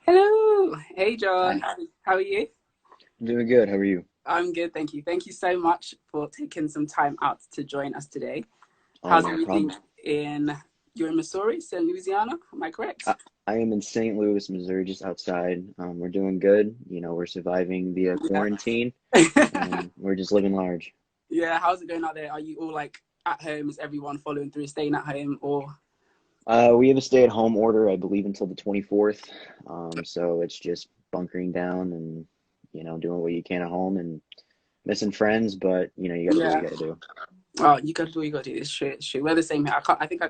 Hello. Hey, John. Hi, How are you? I'm doing good. How are you? I'm good, thank you. Thank you so much for taking some time out to join us today. Oh, How's no everything problem. you're in Missouri, so in Louisiana? Am I I, correct? I am in St. Louis, Missouri, just outside. We're doing good. We're surviving the Yeah. quarantine, and we're just living large. Yeah, how's it going out there? Are you all like at home? Is everyone following through, staying at home or We have a stay-at-home order, I believe, until the 24th. So it's just bunkering down and doing what you can at home and missing friends, but you got to do what you yeah. got to do. Oh, you gotta do what you gotta do. It's true. It's true. We're the same here.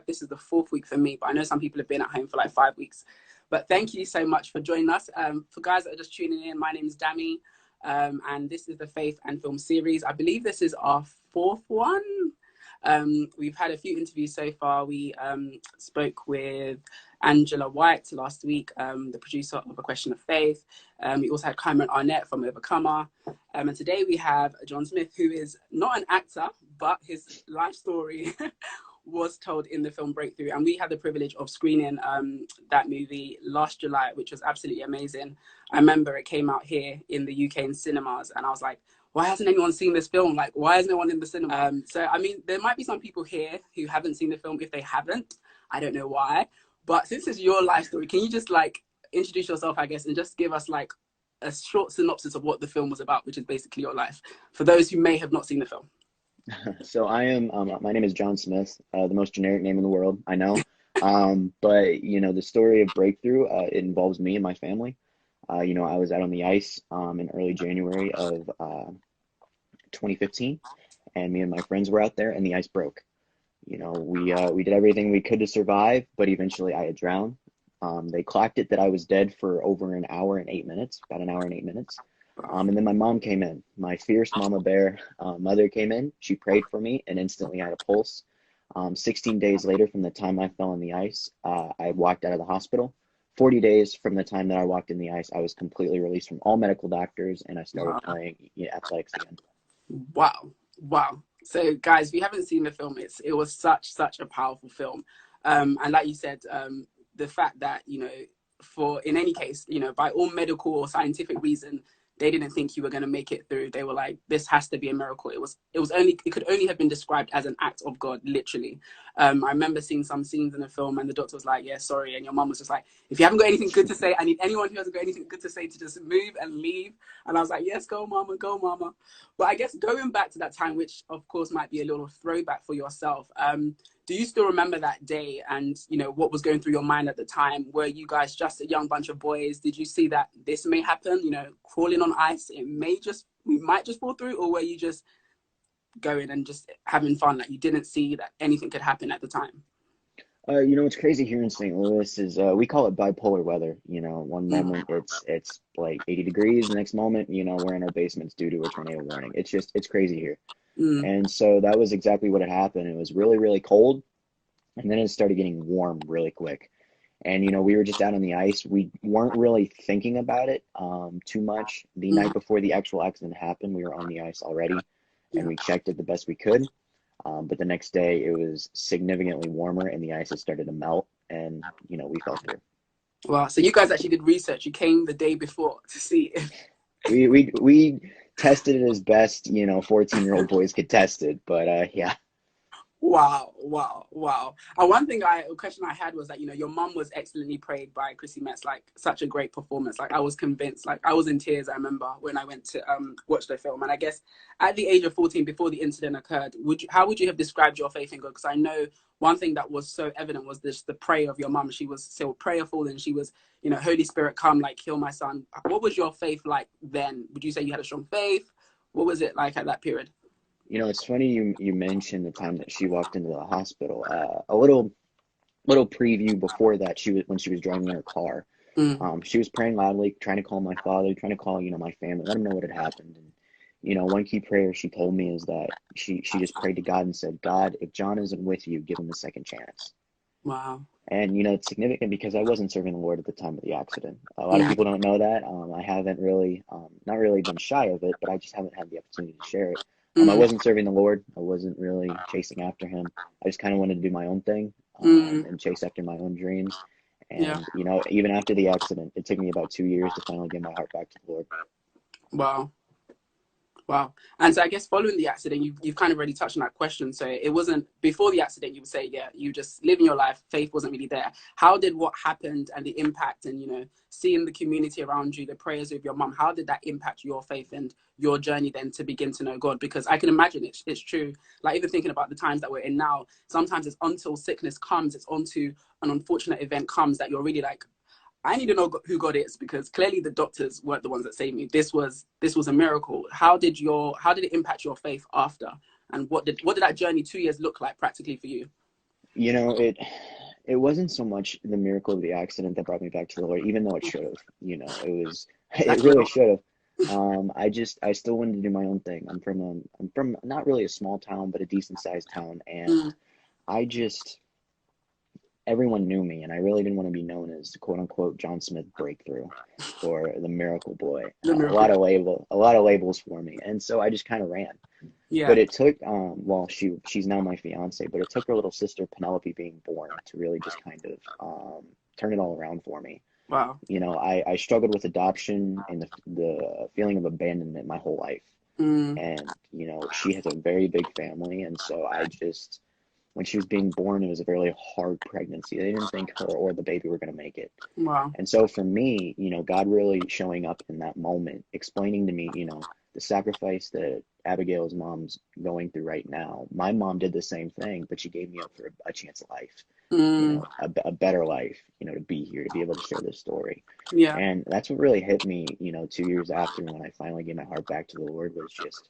This is the fourth week for me, but I know some people have been at home for like 5 weeks. But thank you so much for joining us. For guys that are just tuning in, my name is Dami, and this is the Faith and Film series. I believe this is our fourth one. We've had a few interviews so far. We spoke with Angela White last week, the producer of A Question of Faith. We also had Cameron Arnett from Overcomer. And today we have John Smith, who is not an actor, but his life story was told in the film Breakthrough. And we had the privilege of screening that movie last July, which was absolutely amazing. I remember it came out here in the UK in cinemas, and I was like, why hasn't anyone seen this film? Like, why is no one in the cinema? So, I mean, there might be some people here who haven't seen the film. If they haven't, I don't know why. But since it's your life story, can you just like introduce yourself, I guess, and just give us like a short synopsis of what the film was about, which is basically your life, for those who may have not seen the film? So my name is John Smith, the most generic name in the world, I know. But the story of Breakthrough, it involves me and my family. I was out on the ice in early January of 2015, and me and my friends were out there, and the ice broke. We did everything we could to survive, but eventually I had drowned. They clocked it that I was dead for over an hour and 8 minutes, about an hour and 8 minutes. And then my mom came in. My fierce mama bear mother came in. She prayed for me and instantly had a pulse. 16 days later, from the time I fell in the ice, I walked out of the hospital. 40 days from the time that I walked in the ice, I was completely released from all medical doctors and I started Wow. playing athletics again. Wow. Wow. So guys, if you haven't seen the film, it was such a powerful film. And like you said, the fact that, for in any case, by all medical or scientific reason, they didn't think you were going to make it through. They were like, this has to be a miracle. It could only have been described as an act of God, literally. I remember seeing some scenes in the film and the doctor was like, yeah, sorry. And your mom was just like, if you haven't got anything good to say, I need anyone who hasn't got anything good to say to just move and leave. And I was like, yes, go mama, go mama. But I guess going back to that time, which of course might be a little throwback for yourself, do you still remember that day and what was going through your mind at the time? Were you guys just a young bunch of boys? Did you see that this may happen, crawling on ice, we might just fall through? Or were you just going and just having fun, like you didn't see that anything could happen at the time? What's crazy here in St. Louis is we call it bipolar weather. One Mm, moment it's like 80 degrees, the next moment, we're in our basements due to a tornado warning. It's crazy here. mm, And so that was exactly what had happened. It was really, really cold, and then it started getting warm really quick. And we were just out on the ice. We weren't really thinking about it too much. The night mm, before the actual accident happened, we were on the ice already, and yeah. we checked it the best we could. But the next day it was significantly warmer and the ice had started to melt and we fell through. Well, so you guys actually did research. You came the day before to see if We tested it as best 14-year-old boys could test it, but yeah. Wow, wow, wow. A question I had was that, your mum was excellently prayed by Chrissy Metz, like such a great performance. Like I was convinced, like I was in tears, I remember when I went to watch the film. And I guess at the age of 14, before the incident occurred, how would you have described your faith in God? Because I know one thing that was so evident was the prayer of your mum. She was so prayerful and she was, Holy Spirit, come, like heal my son. What was your faith like then? Would you say you had a strong faith? What was it like at that period? It's funny you mentioned the time that she walked into the hospital. A little preview before that, she was when she was driving in her car. Mm, She was praying loudly, trying to call my father, trying to call, my family, let them know what had happened. And, one key prayer she told me is that she just prayed to God and said, God, if John isn't with you, give him a second chance. wow. And, it's significant because I wasn't serving the Lord at the time of the accident. A lot of Mm, people don't know that. I haven't really, not really been shy of it, but I just haven't had the opportunity to share it. I mm, wasn't serving the Lord. I wasn't really chasing after him. I just kind of wanted to do my own thing mm. and chase after my own dreams. Yeah. And, you know, even after the accident, it took me about 2 years to finally get my heart back to the Lord. Wow. Wow. And so I guess following the accident, you've kind of already touched on that question. So it wasn't before the accident, you would say, yeah, you just living your life, faith wasn't really there. How did what happened and the impact and, you know, seeing the community around you, the prayers of your mum, how did that impact your faith and your journey then to begin to know God? Because I can imagine it's true. Like even thinking about the times that we're in now, sometimes it's until sickness comes, it's onto an unfortunate event comes that you're really like, I need to know who God is, because clearly the doctors weren't the ones that saved me. This was a miracle. How did it impact your faith after? And what did that journey 2 years look like practically for you? You know, it wasn't so much the miracle of the accident that brought me back to the Lord, even though it should have. You know, it That's really real. should have. I still wanted to do my own thing. I'm from not really a small town, but a decent sized town, and Mm, I just everyone knew me, and I really didn't want to be known as quote unquote John Smith breakthrough or the miracle boy. the A miracle. lot of labels for me, and so I just kind of ran. But Yeah. it took well, she's now my fiance, but it took her little sister Penelope being born to really just kind of turn it all around for me. Wow. You know, I struggled with adoption and the feeling of abandonment my whole life. Mm, And, you know, she has a very big family, and so I just when she was being born, it was a very hard pregnancy. They didn't think her or the baby were going to make it. wow. And so for me, you know, God really showing up in that moment, explaining to me, you know, the sacrifice that Abigail's mom's going through right now. My mom did the same thing, but she gave me up for a chance at life, you Mm, know, a better life, you know, to be here, to be able to share this story. yeah. And that's what really hit me, you know, 2 years after when I finally gave my heart back to the Lord was just,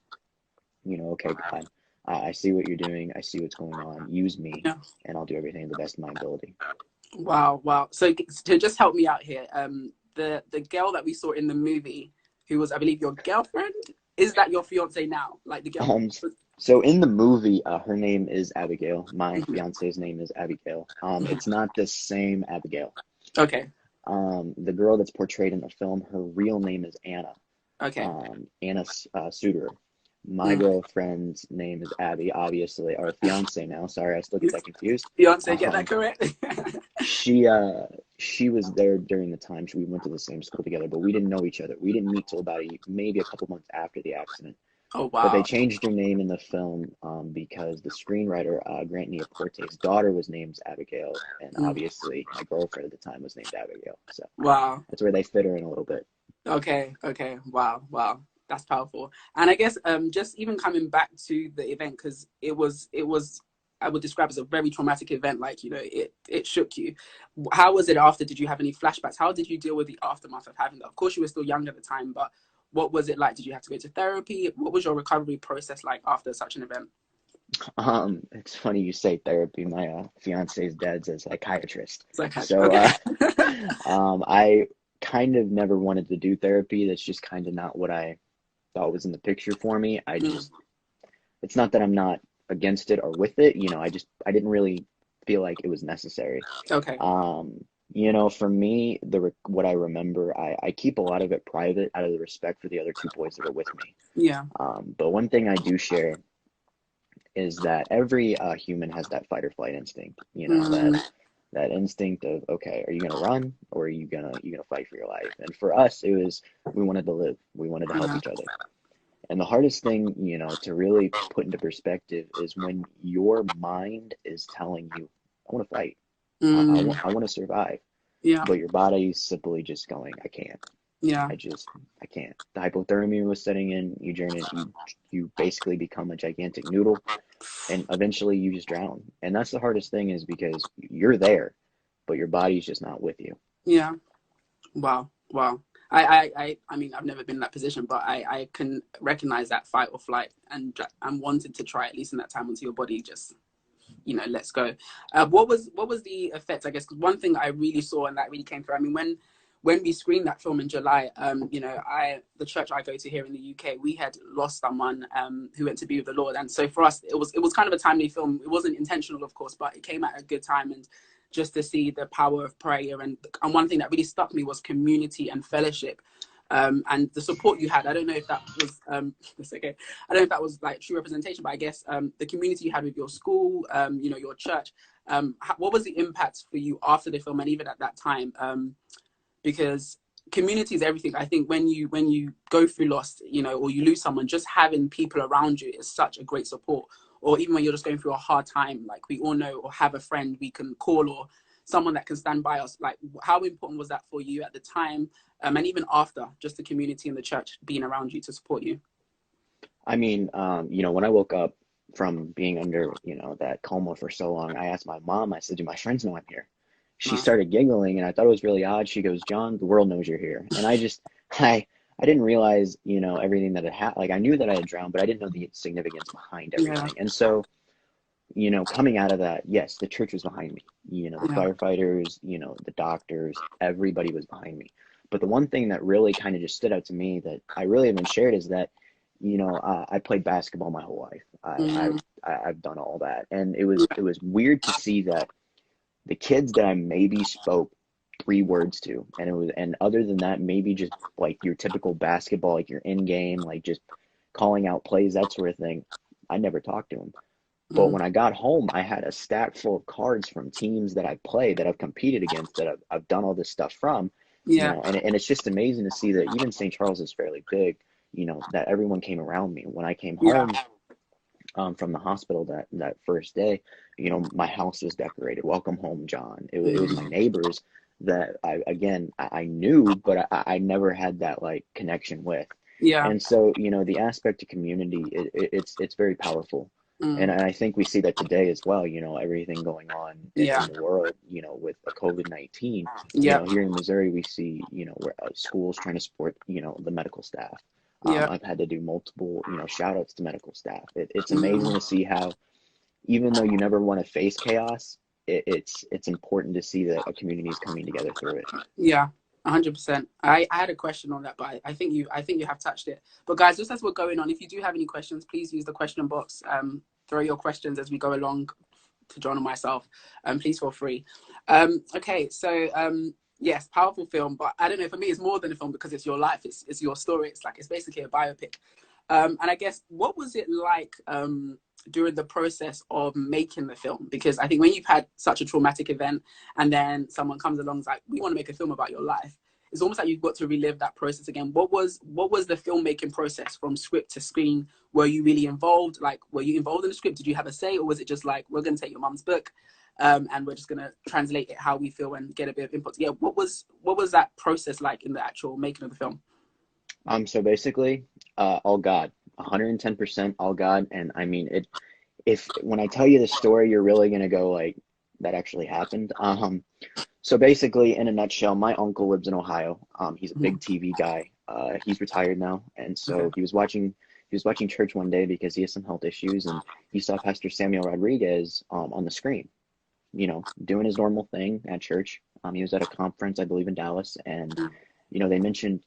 you know, okay, God, I see what you're doing. I see what's going on. Use me, Yeah. and I'll do everything to the best of my ability. Wow. Wow. So to just help me out here, the girl that we saw in the movie, who was, I believe, your girlfriend, is that your fiance now? Like the girl. Um, so in the movie, her name is Abigail. My Mhm. fiance's name is Abigail. Mhm. It's not the same Abigail. Okay. The girl that's portrayed in the film, her real name is Anna. Okay. Anna Suter. My Mm. girlfriend's name is Abby, obviously, or fiance now. Sorry, I still get that confused. Fiance, get that Um, correct? she uh, she was there during the time we went to the same school together, but we didn't know each other. We didn't meet till about maybe a couple months after the accident. Oh But they wow. changed her name in the film because the screenwriter, Grant Neoporte's daughter was named Abigail, and Mm. obviously my girlfriend at the time was named Abigail. So Wow. that's where they fit her in a little bit. Okay. Okay. Wow. Wow. That's powerful. And I guess just even coming back to the event, because it was I would describe as a very traumatic event. Like, you know, it shook you. How was it after? Did you have any flashbacks? How did you deal with the aftermath of having that? Of course, you were still young at the time, but what was it like? Did you have to go to therapy? What was your recovery process like after such an event? It's funny you say therapy. My fiance's dad's a psychiatrist, It's like, so okay. I kind of never wanted to do therapy. That's just kind of not what I thought was in the picture for me. Mm, It's not that I'm not against it or with it. You know, I didn't really feel like it was necessary. okay. Um, you know, for me, what I remember, I keep a lot of it private out of the respect for the other two boys that are with me. Yeah. But one thing I do share is that every human has that fight or flight instinct. You know, Mm, that instinct of, okay, are you gonna run or are you gonna fight for your life? And for us, it was we wanted to live. We wanted to help yeah. each other. And the hardest thing, you know, to really put into perspective is when your mind is telling you, I want to fight. Mm, I want to survive. yeah. But your body's simply just going, I can't. Yeah. I can't. The hypothermia was setting in. You basically become a gigantic noodle, and eventually you just drown. And that's the hardest thing is because you're there, but your body's just not with you. Yeah. Wow. Wow. I mean, I've never been in that position, but I can recognize that fight or flight and wanted to try at least in that time until your body just, you know, let's go. What was the effect, I guess? Because one thing I really saw and that really came through. I mean, when we screened that film in July, you know, the church I go to here in the UK, we had lost someone who went to be with the Lord, and so for us, it was kind of a timely film. It wasn't intentional, of course, but it came at a good time, and just to see the power of prayer and one thing that really stuck me was community and fellowship. And the support you had, I don't know if that was that's okay. I don't know if that was like true representation, but I guess the community you had with your school, you know, your church, what was the impact for you after the film and even at that time? Because community is everything. I think when you go through loss, you know, or you lose someone, just having people around you is such a great support. Or even when you're just going through a hard time, like we all know or have a friend we can call or someone that can stand by us. Like, how important was that for you at the time, and even after, just the community and the church being around you to support you? I mean, you know, when I woke up from being under, you know, that coma for so long, I asked my mom, I said, do my friends know I'm here? She Wow. started giggling and I thought it was really odd. She goes, John, the world knows you're here. And I didn't realize, you know, everything that had happened. Like I knew that I had drowned, but I didn't know the significance behind Yeah. everything. And so, you know, coming out of that, yes, the church was behind me. You know, the Yeah. firefighters, you know, the doctors, everybody was behind me. But the one thing that really kind of just stood out to me that I really haven't shared is that, you know, I played basketball my whole life. Mm, I've done all that, and it was weird to see that the kids that I maybe spoke 3 words to, and other than that, maybe just like your typical basketball, like your in game, like just calling out plays, that sort of thing. I never talked to them. But mm, when I got home, I had a stack full of cards from teams that I played, that I've competed against, that I've done all this stuff from, you yeah. know, and it's just amazing to see that even St. Charles is fairly big, you know, that everyone came around me. When I came Yeah. home from the hospital that first day, you know, my house was decorated. Welcome home, John. It was my Mm, neighbors that I knew, but I never had that like connection with. yeah. And so, you know, the aspect of community, it's very powerful. And Mm, I think we see that today as well, you know, everything going on yeah. in the world, you know, with COVID-19, you Yeah. know, here in Missouri, we see, you know, where schools trying to support, you know, the medical staff. Yeah. I've had to do multiple, you know, shout outs to medical staff. It's amazing Mm, to see how, even though you never want to face chaos, it's important to see that a community is coming together through it. yeah. 100%. I had a question on that, but I think you have touched it. But guys, just as we're going on, if you do have any questions, please use the question box. Throw your questions as we go along to John and myself. Please feel free. Okay, so yes, powerful film, but I don't know. For me, it's more than a film because it's your life. It's your story. It's basically a biopic. And I guess, what was it like during the process of making the film? Because I think when you've had such a traumatic event and then someone comes along and is like, we want to make a film about your life, it's almost like you've got to relive that process again. What was the filmmaking process from script to screen? Were you really involved? Like, were you involved in the script? Did you have a say, or was it just like, we're going to take your mum's book, and we're just going to translate it how we feel and get a bit of input? Yeah, what was that process like in the actual making of the film? So basically, all God, 110% all God. And I mean, if when I tell you the story, you're really gonna go like, that actually happened. So basically, in a nutshell, my uncle lives in Ohio. He's a Mhm. big TV guy. He's retired now, and Okay. so he was watching church one day because he has some health issues, and he saw Pastor Samuel Rodriguez on the screen, you know, doing his normal thing at church. He was at a conference, I believe, in Dallas, and you know, they mentioned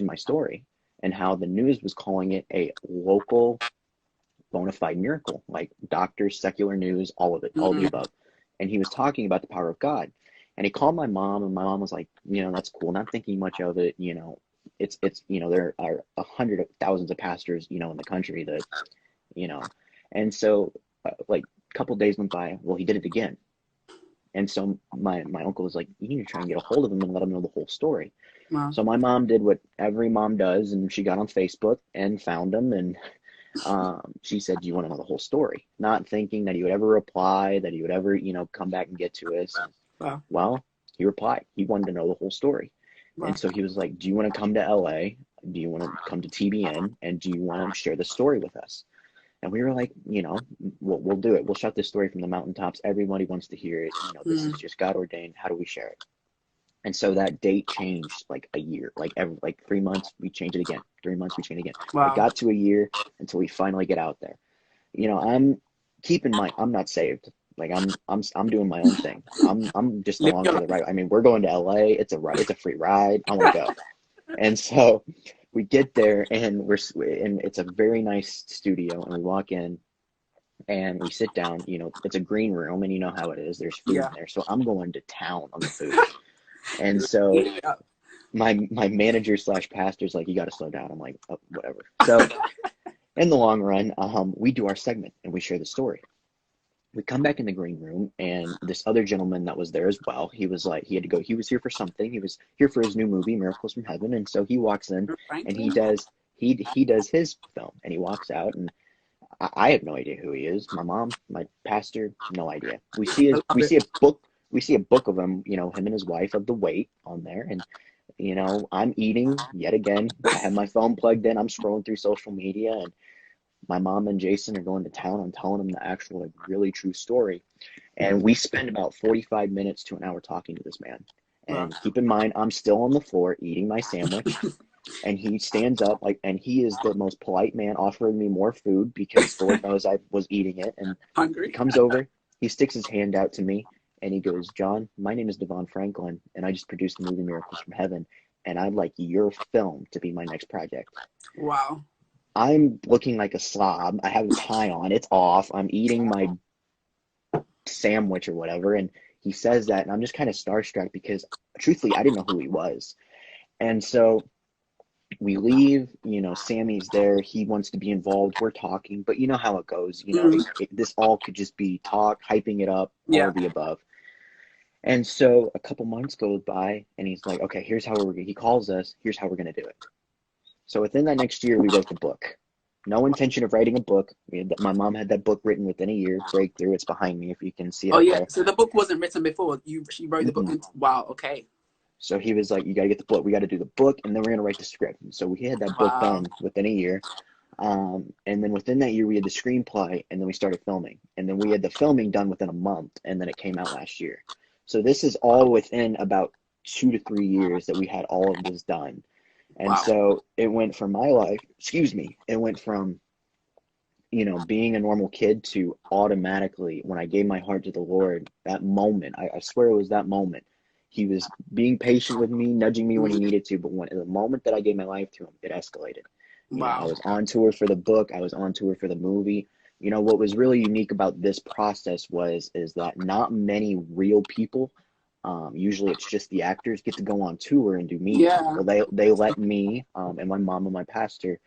my story and how the news was calling it a local bona fide miracle, like doctors, secular news, all of it, all of the Mm, above. And he was talking about the power of God. And he called my mom, and my mom was like, you know, that's cool, not thinking much of it. You know, it's you know, there are hundred of thousands of pastors, you know, in the country that, you know, and so like a couple of days went by. Well, he did it again. And so my uncle was like, you need to try and get a hold of him and let him know the whole story. wow. So my mom did what every mom does, and she got on Facebook and found him, and she said, "Do you want to know the whole story?" Not thinking that he would ever reply, that he would ever, you know, come back and get to us. And Wow. well, he replied. He wanted to know the whole story, Wow. and so he was like, "Do you want to come to LA? Do you want to come to TBN? And do you want to share the story with us?" And we were like, you know, we'll do it. We'll shout this story from the mountaintops. Everybody wants to hear it. You know, this Mm, is just God ordained. How do we share it? And so that date changed like a year, like every like 3 months we change it again, 3 months we change it again. It wow. got to a year until we finally get out there. You know, I'm keeping my I'm not saved. Like I'm doing my own thing. I'm just Live along your for the ride. I mean, we're going to LA. It's a ride. It's a free ride. I want to life. go. And so we get there, and it's a very nice studio, and we walk in and we sit down. You know, it's a green room, and you know how it is. There's food Yeah. in there. So I'm going to town on the food. And so Yeah. my manager slash pastor's like, you got to slow down. I'm like, oh, whatever. So in the long run, we do our segment and we share the story. We come back in the green room, and this other gentleman that was there as well, he was like, he had to go, he was here for something. He was here for his new movie, Miracles from Heaven. And so he walks in and Franklin. he does his film, and he walks out, and I have no idea who he is. My mom, my pastor, no idea. I love it. We see a book of him, him and his wife of the weight on there. And, I'm eating yet again. I have my phone plugged in. I'm scrolling through social media, and my mom and Jason are going to town on telling them the actual, like, really true story. And we spend about 45 minutes to an hour talking to this man. Wow. And keep in mind, I'm still on the floor eating my sandwich. And he stands up, like, and he is the most polite man, offering me more food because the Lord knows I was eating it. And he Hungry. comes over, he sticks his hand out to me, and he goes, "John, my name is Devon Franklin, and I just produced the movie Miracles from Heaven, and I'd like your film to be my next project." Wow. I'm looking like a slob. I have a tie on. It's off. I'm eating my sandwich or whatever. And he says that, and I'm just kind of starstruck because, truthfully, I didn't know who he was. And so we leave, Sammy's there. He wants to be involved. We're talking, but you know how it goes. This all could just be talk, hyping it up, all Yeah. of the above. And so a couple months goes by, and he's like, "Okay, here's how he calls us. Here's how we're going to do it." So within that next year, we wrote the book. No intention of writing a book. My mom had that book written within a year. Breakthrough. It's behind me if you can see it Oh up yeah. there. So the book wasn't written before. She wrote the book. Mm-mm. Wow. Okay. So he was like, "You got to get the book. We got to do the book, and then we're going to write the script." And so we had that book Wow. done within a year. And then within that year, we had the screenplay, and then we started filming. And then we had the filming done within a month, and then it came out last year. So this is all within about 2 to 3 years that we had all of this done. And Wow. so it went from my life, it went from, being a normal kid to automatically, when I gave my heart to the Lord, that moment, I swear it was that moment. He was being patient with me, nudging me when he needed to, but the moment that I gave my life to him, it escalated. I Wow. was on tour for the book, I was on tour for the movie. What was really unique about this process is that not many real people, usually it's just the actors, get to go on tour and do meetings. Yeah. Well, they let me, and my mom and my pastor,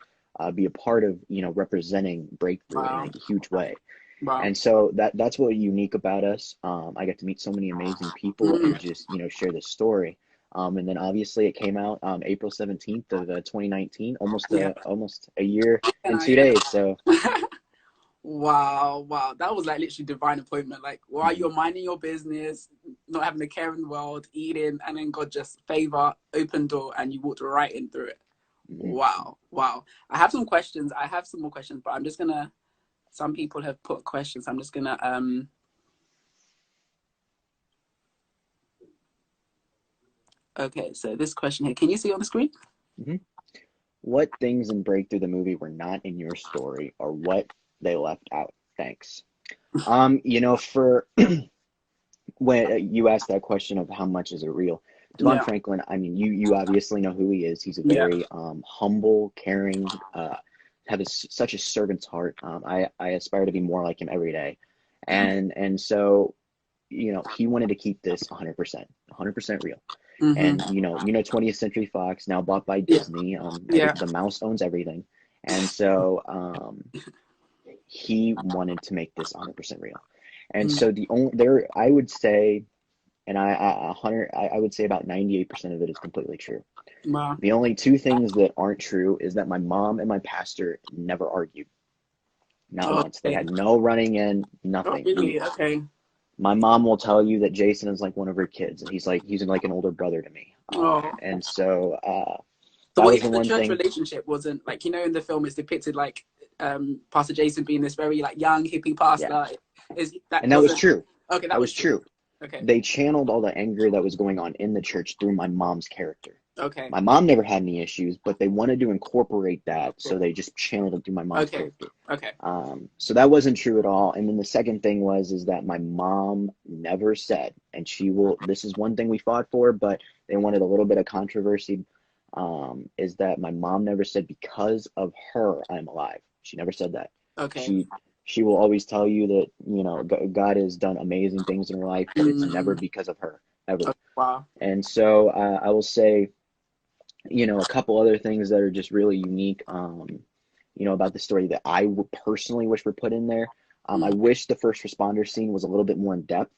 be a part of, representing Breakthrough in Wow. a huge way. Wow. And so that's what unique about us. I got to meet so many amazing people and Mm. just, share this story. And then obviously it came out April 17th of 2019, Yeah. almost a year and And two days. So wow, wow. That was like literally divine appointment. Like while mhm, you're minding your business, not having a care in the world, eating, and then God just favor, open door, and you walked right in through it. mhm. Wow, wow. I have some questions. I have some more questions, but I'm just gonna some people have put questions. I'm just gonna okay, so this question here. Can you see on the screen? Mhm. What things in Breakthrough the movie were not in your story, or what they left out? Thanks. For when you asked that question of how much is it real, Devon Yeah, Franklin, I mean, you obviously know who he is. He's a yeah. very humble, caring, such a servant's heart. I aspire to be more like him every day, and so he wanted to keep this 100% real. Mm-hmm. And 20th Century Fox, now bought by Yeah, Disney. yeah. The mouse owns everything, and so he wanted to make this 100% real. And Mm. so the only there, I would say, and I would say about 98% of it is completely true. Wow. The only two things that aren't true is that my mom and my pastor never argued, not once. They Okay. had no running in, Oh, nothing. really? Okay. My mom will tell you that Jason is like one of her kids, and he's like an older brother to me. Oh. And so So that what was the if the one church thing. relationship wasn't like in the film it's depicted like Pastor Jason being this very like young hippie Yeah, pastor? Is that and that was wasn't true. okay? That That was was true. true. Okay. They channeled all the anger that was going on in the church through my mom's character. Okay. My mom never had any issues, but they wanted to incorporate that, so they just channeled it through my mom's Okay. character. Okay. So that wasn't true at all. And then the second thing is that my mom never said, and she will. This is one thing we fought for, but they wanted a little bit of controversy. Is that my mom never said because of her I'm alive. She never said that. Okay. She she will always tell you that God has done amazing things in her life, but it's never Mm. because of her ever. Okay. Wow. And so I will say, a couple other things that are just really unique, about the story that I would personally wish were put in there. I wish the first responder scene was a little bit more in depth,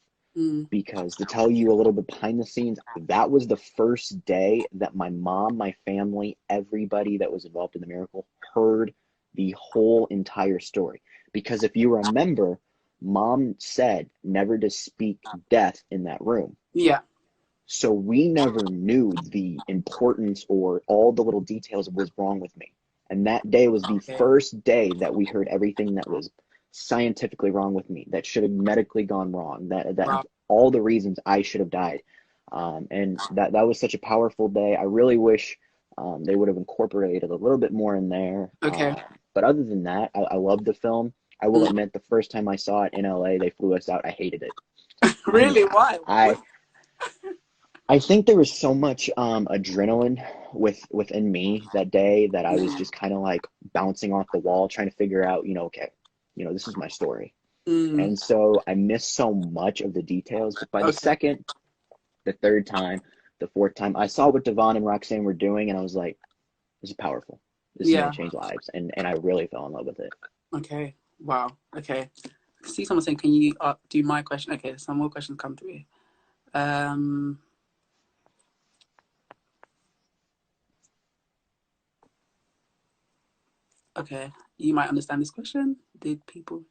because to tell you a little bit behind the scenes, that was the first day that my mom, my family, everybody that was involved in the miracle heard the whole entire story. Because if you remember, Mom said never to speak death in that room. Yeah. So we never knew the importance or all the little details of what was wrong with me. And that day was the first day that we heard everything that was scientifically wrong with me, that should have medically gone wrong, that all the reasons I should have died. And that was such a powerful day. I really wish they would have incorporated a little bit more in there. Okay. But other than that, I loved the film. I will admit, the first time I saw it in LA, they flew us out. I hated it. Really? Why? I think there was so much adrenaline within me that day that I was just kind of like bouncing off the wall, trying to figure out, okay, this is my story. And so I missed so much of the details. But by the second, the third time, the fourth time, I saw what Devon and Roxanne were doing, and I was like, this is powerful. This is going to change lives. And I really fell in love with it. Okay. Wow. Okay. I see someone saying, can you do my question? Okay, some more questions come through. Okay, you might understand this question. Did people?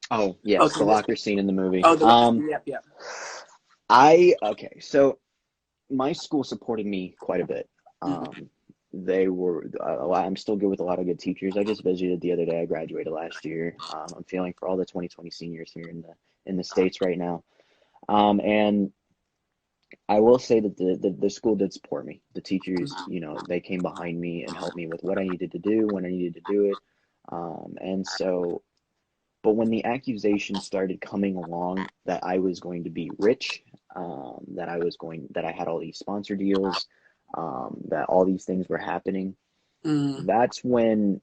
Oh, yes, okay, the locker scene in the movie. Oh, yep. Okay, so my school supported me quite a bit. They were I'm still good with a lot of good teachers. I just visited the other day. I graduated last year. I'm feeling for all the 2020 seniors here in the States right now. And I will say that the school did support me. The teachers, they came behind me and helped me with what I needed to do, when I needed to do it. And so, but when the accusations started coming along that I was going to be rich, that I had all these sponsor deals, that all these things were happening, that's when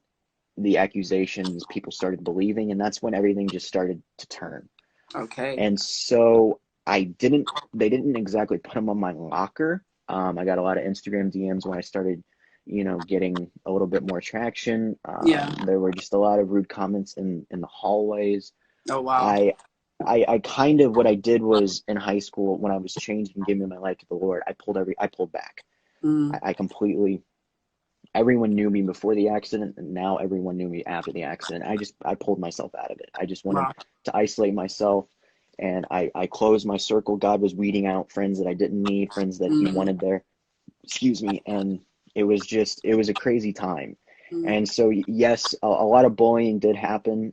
the accusations, people started believing, and that's when everything just started to turn. Okay. And so they didn't exactly put them on my locker. I got a lot of Instagram DMs when I started, getting a little bit more traction. There were just a lot of rude comments in the hallways. Oh, wow. I kind of, what I did was in high school, when I was changed and giving my life to the Lord, I pulled back. I completely, everyone knew me before the accident, and now everyone knew me after the accident. I pulled myself out of it. I just wanted to isolate myself, and I closed my circle. God was weeding out friends that I didn't need, friends that he wanted there. And it was a crazy time. And so, yes, a lot of bullying did happen.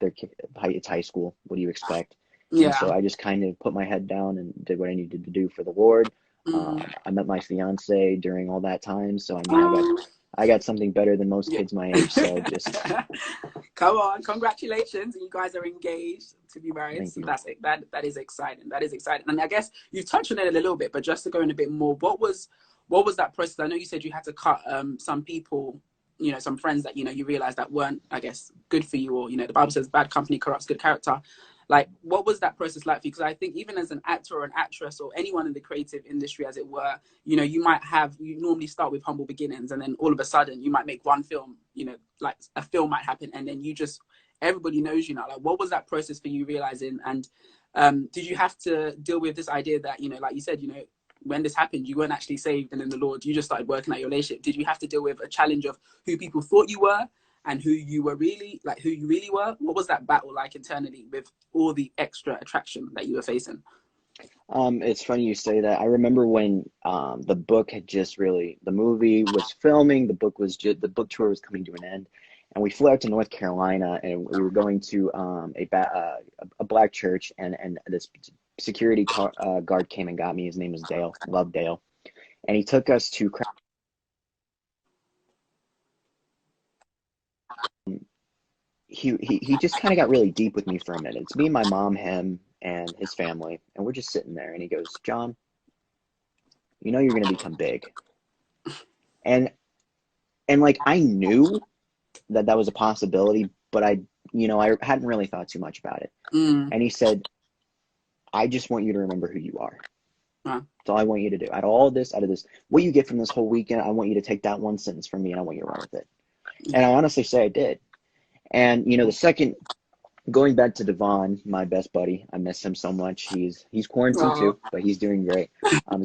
It's high school. What do you expect? Yeah. And so I just kind of put my head down and did what I needed to do for the Lord. I met my fiance during all that time, so I got something better than most kids my age. So just come on, congratulations! You guys are engaged to be married. Thank so you. that is exciting. That is exciting. And I guess you touched on it a little bit, but just to go in a bit more, what was that process? I know you said you had to cut some people, some friends that you realized that weren't, I guess, good for you, or the Bible says bad company corrupts good character. Like, what was that process like for you? Because I think even as an actor or an actress or anyone in the creative industry, as it were, you normally start with humble beginnings, and then all of a sudden you might make one film, like a film might happen, and then everybody knows you now. Like, what was that process for you realizing? And did you have to deal with this idea that, like you said, when this happened, you weren't actually saved and in the Lord, you just started working out your relationship? Did you have to deal with a challenge of who people thought you were and who you really were? What was that battle like internally with all the extra attraction that you were facing? It's funny you say that. I remember when the book had the movie was filming, the book tour was coming to an end, and we flew out to North Carolina, and we were going to a black church, and this security guard came and got me. His name was Dale. Love Dale. And he took us to he just kind of got really deep with me for a minute. It's me, my mom, him, and his family, and we're just sitting there, and he goes, "John, you're going to become big." And like, I knew that was a possibility, but I hadn't really thought too much about it. And he said, "I just want you to remember who you are. That's all I want you to do. Out of this, what you get from this whole weekend, I want you to take that one sentence from me, and I want you to run with it." And I honestly say I did. And the second, going back to Devon, my best buddy, I miss him so much. He's quarantined Oh, too, but he's doing great. Um,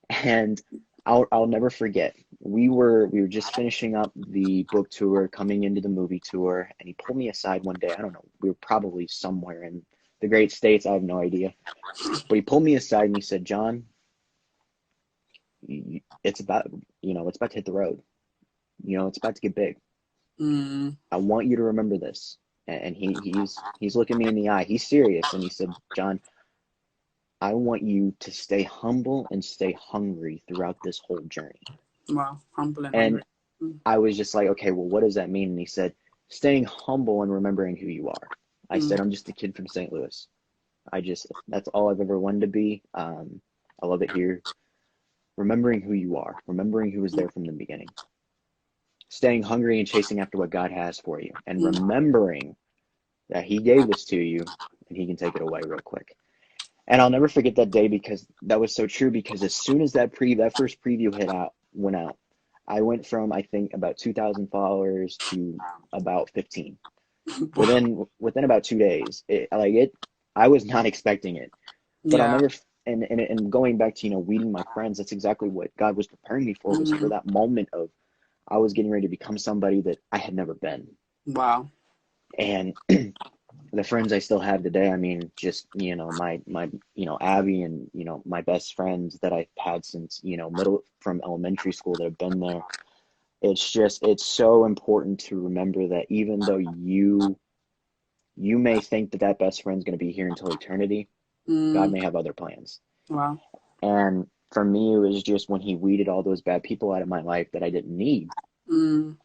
and I'll never forget. We were just finishing up the book tour, coming into the movie tour, and he pulled me aside one day. I don't know. We were probably somewhere in the great states. I have no idea. But he pulled me aside and he said, "John, it's about it's about to hit the road. It's about to get big. mm, I want you to remember this." And he's looking me in the eye. He's serious, and he said, "John, I want you to stay humble and stay hungry throughout this whole journey." wow, humble and And hungry. Mm, I was just like, "Okay, well, what does that mean?" And he said, "Staying humble and remembering who you are." I mm, said, "I'm just a kid from St. Louis. That's all I've ever wanted to be. I love it here. Remembering who you are, remembering who was mm, there from the beginning, staying hungry and chasing after what God has for you, and mm. remembering that He gave this to you and He can take it away real quick." And I'll never forget that day because that was so true. Because as soon as that first preview went out, I went from I think about 2,000 followers to about 15 Wow. within about 2 days. I was not expecting it, but I'll Yeah. never. And going back to weeding my friends, that's exactly what God was preparing me for. Was for Mm, that moment of I was getting ready to become somebody that I had never been. wow. And the friends I still have today, I mean, just, my Abby and, my best friends that I've had since, middle from elementary school that have been there. It's so important to remember that even though you may think that best friend's going to be here until eternity, God Mm, may have other plans. wow. And for me, it was just when He weeded all those bad people out of my life that I didn't need. Mm,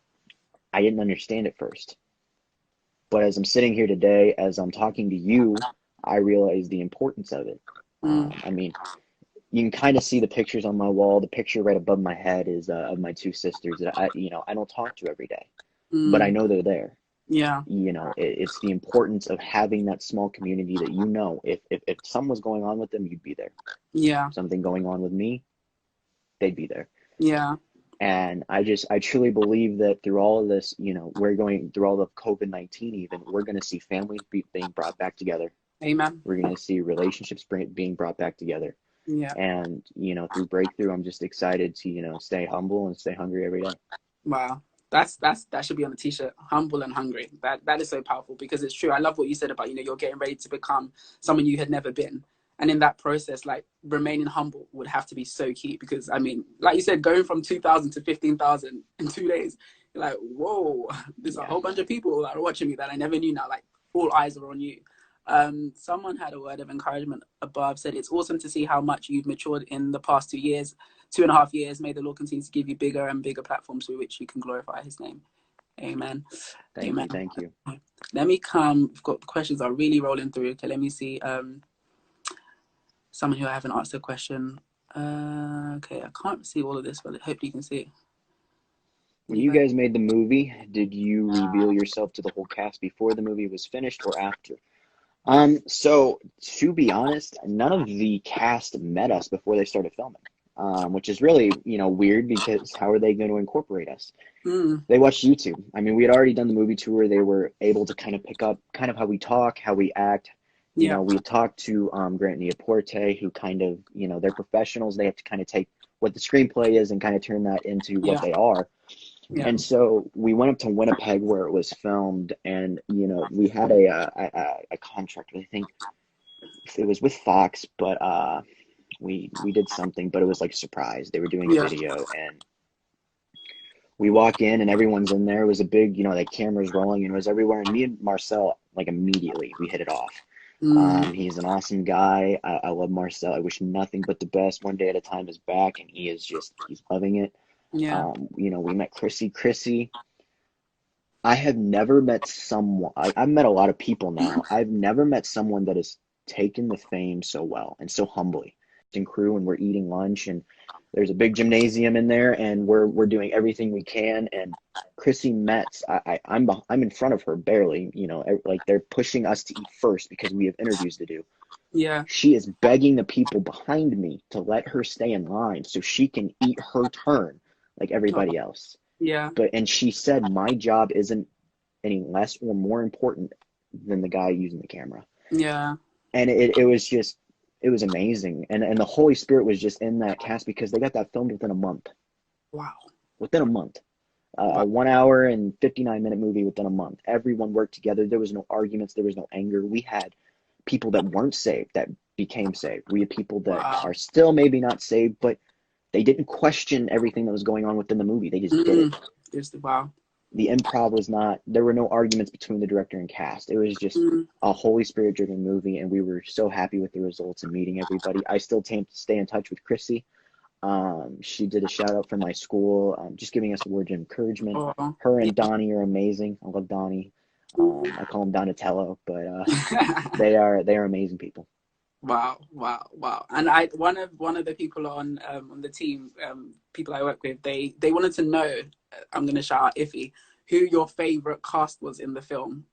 I didn't understand it first. But as I'm sitting here today, as I'm talking to you, I realize the importance of it. mm, I mean, you can kind of see the pictures on my wall. The picture right above my head is of my two sisters that I don't talk to every day, but I mm. know they're there. Yeah. It's the importance of having that small community that if something was going on with them, you'd be there. Yeah. Something going on with me, they'd be there. Yeah. And I truly believe that through all of this, we're going through all of COVID-19, even we're going to see families being brought back together. Amen. We're going to see relationships being brought back together. Yeah. And, through Breakthrough, I'm just excited to, stay humble and stay hungry every day. Wow. That should be on the t-shirt. Humble and hungry. That is so powerful because it's true. I love what you said about, you're getting ready to become someone you had never been. And in that process, like remaining humble would have to be so key because I mean, like you said, going from 2,000 to 15,000 in 2 days, you're like, whoa, there's a Yeah. whole bunch of people that are watching me that I never knew now. Like all eyes are on you. Someone had a word of encouragement above, said it's awesome to see how much you've matured in the past 2 years, 2.5 years. May the Lord continue to give you bigger and bigger platforms through which you can glorify His name. Amen. Thank Amen. you. Thank you. Let me come. We've got questions are really rolling through. Okay, let me see. Someone who I haven't asked a question. Okay, I can't see all of this, but hopefully you can see it. When you guys made the movie, did you reveal yourself to the whole cast before the movie was finished or after? So to be honest, none of the cast met us before they started filming, which is really, weird because how are they going to incorporate us? Mm, They watched YouTube. I mean, we had already done the movie tour. They were able to kind of pick up kind of how we talk, how we act. yeah, We had talked to Grant and Neaporte, who kind of, they're professionals. They have to kind of take what the screenplay is and kind of turn that into what yeah, they are. yeah, And so we went up to Winnipeg where it was filmed, and we had a contract. I think it was with Fox, but we did something, but it was like a surprise. They were doing a yeah, video, and we walk in, and everyone's in there. It was a big, the cameras rolling, and it was everywhere. And me and Marcel, like immediately, we hit it off. mm, He's an awesome guy. I love Marcel. I wish nothing but the best. One day at a time is back, and he's loving it. yeah, We met Chrissy. Chrissy, I have never met someone, I've met a lot of people now. I've never met someone that has taken the fame so well and so humbly. And crew, and we're eating lunch, and there's a big gymnasium in there, and we're doing everything we can. And Chrissy Metz, I'm in front of her barely, like they're pushing us to eat first because we have interviews to do. yeah, She is begging the people behind me to let her stay in line so she can eat her turn like oh, everybody else. yeah, And she said, my job isn't any less or more important than the guy using the camera. Yeah. And it was just, it was amazing. And the Holy Spirit was just in that cast because they got that filmed within a month. Wow. Within a month. Wow. A 1 hour and 59-minute movie within a month. Everyone worked together. There was no arguments. There was no anger. We had people that weren't saved that became saved. We had people that are still maybe not saved, but they didn't question everything that was going on within the movie. They just did it. Wow. The improv was not, there were no arguments between the director and cast. It was just a Holy Spirit driven movie, and we were so happy with the results and meeting everybody. I still stay in touch with Chrissy. She did a shout out from my school, just giving us words of encouragement. Her and Donnie are amazing. I love Donnie. I call him Donatello, but they are amazing people. Wow. And one of the people on the team, people I work with, they wanted to know, I'm gonna shout out Iffy, who your favorite cast was in the film.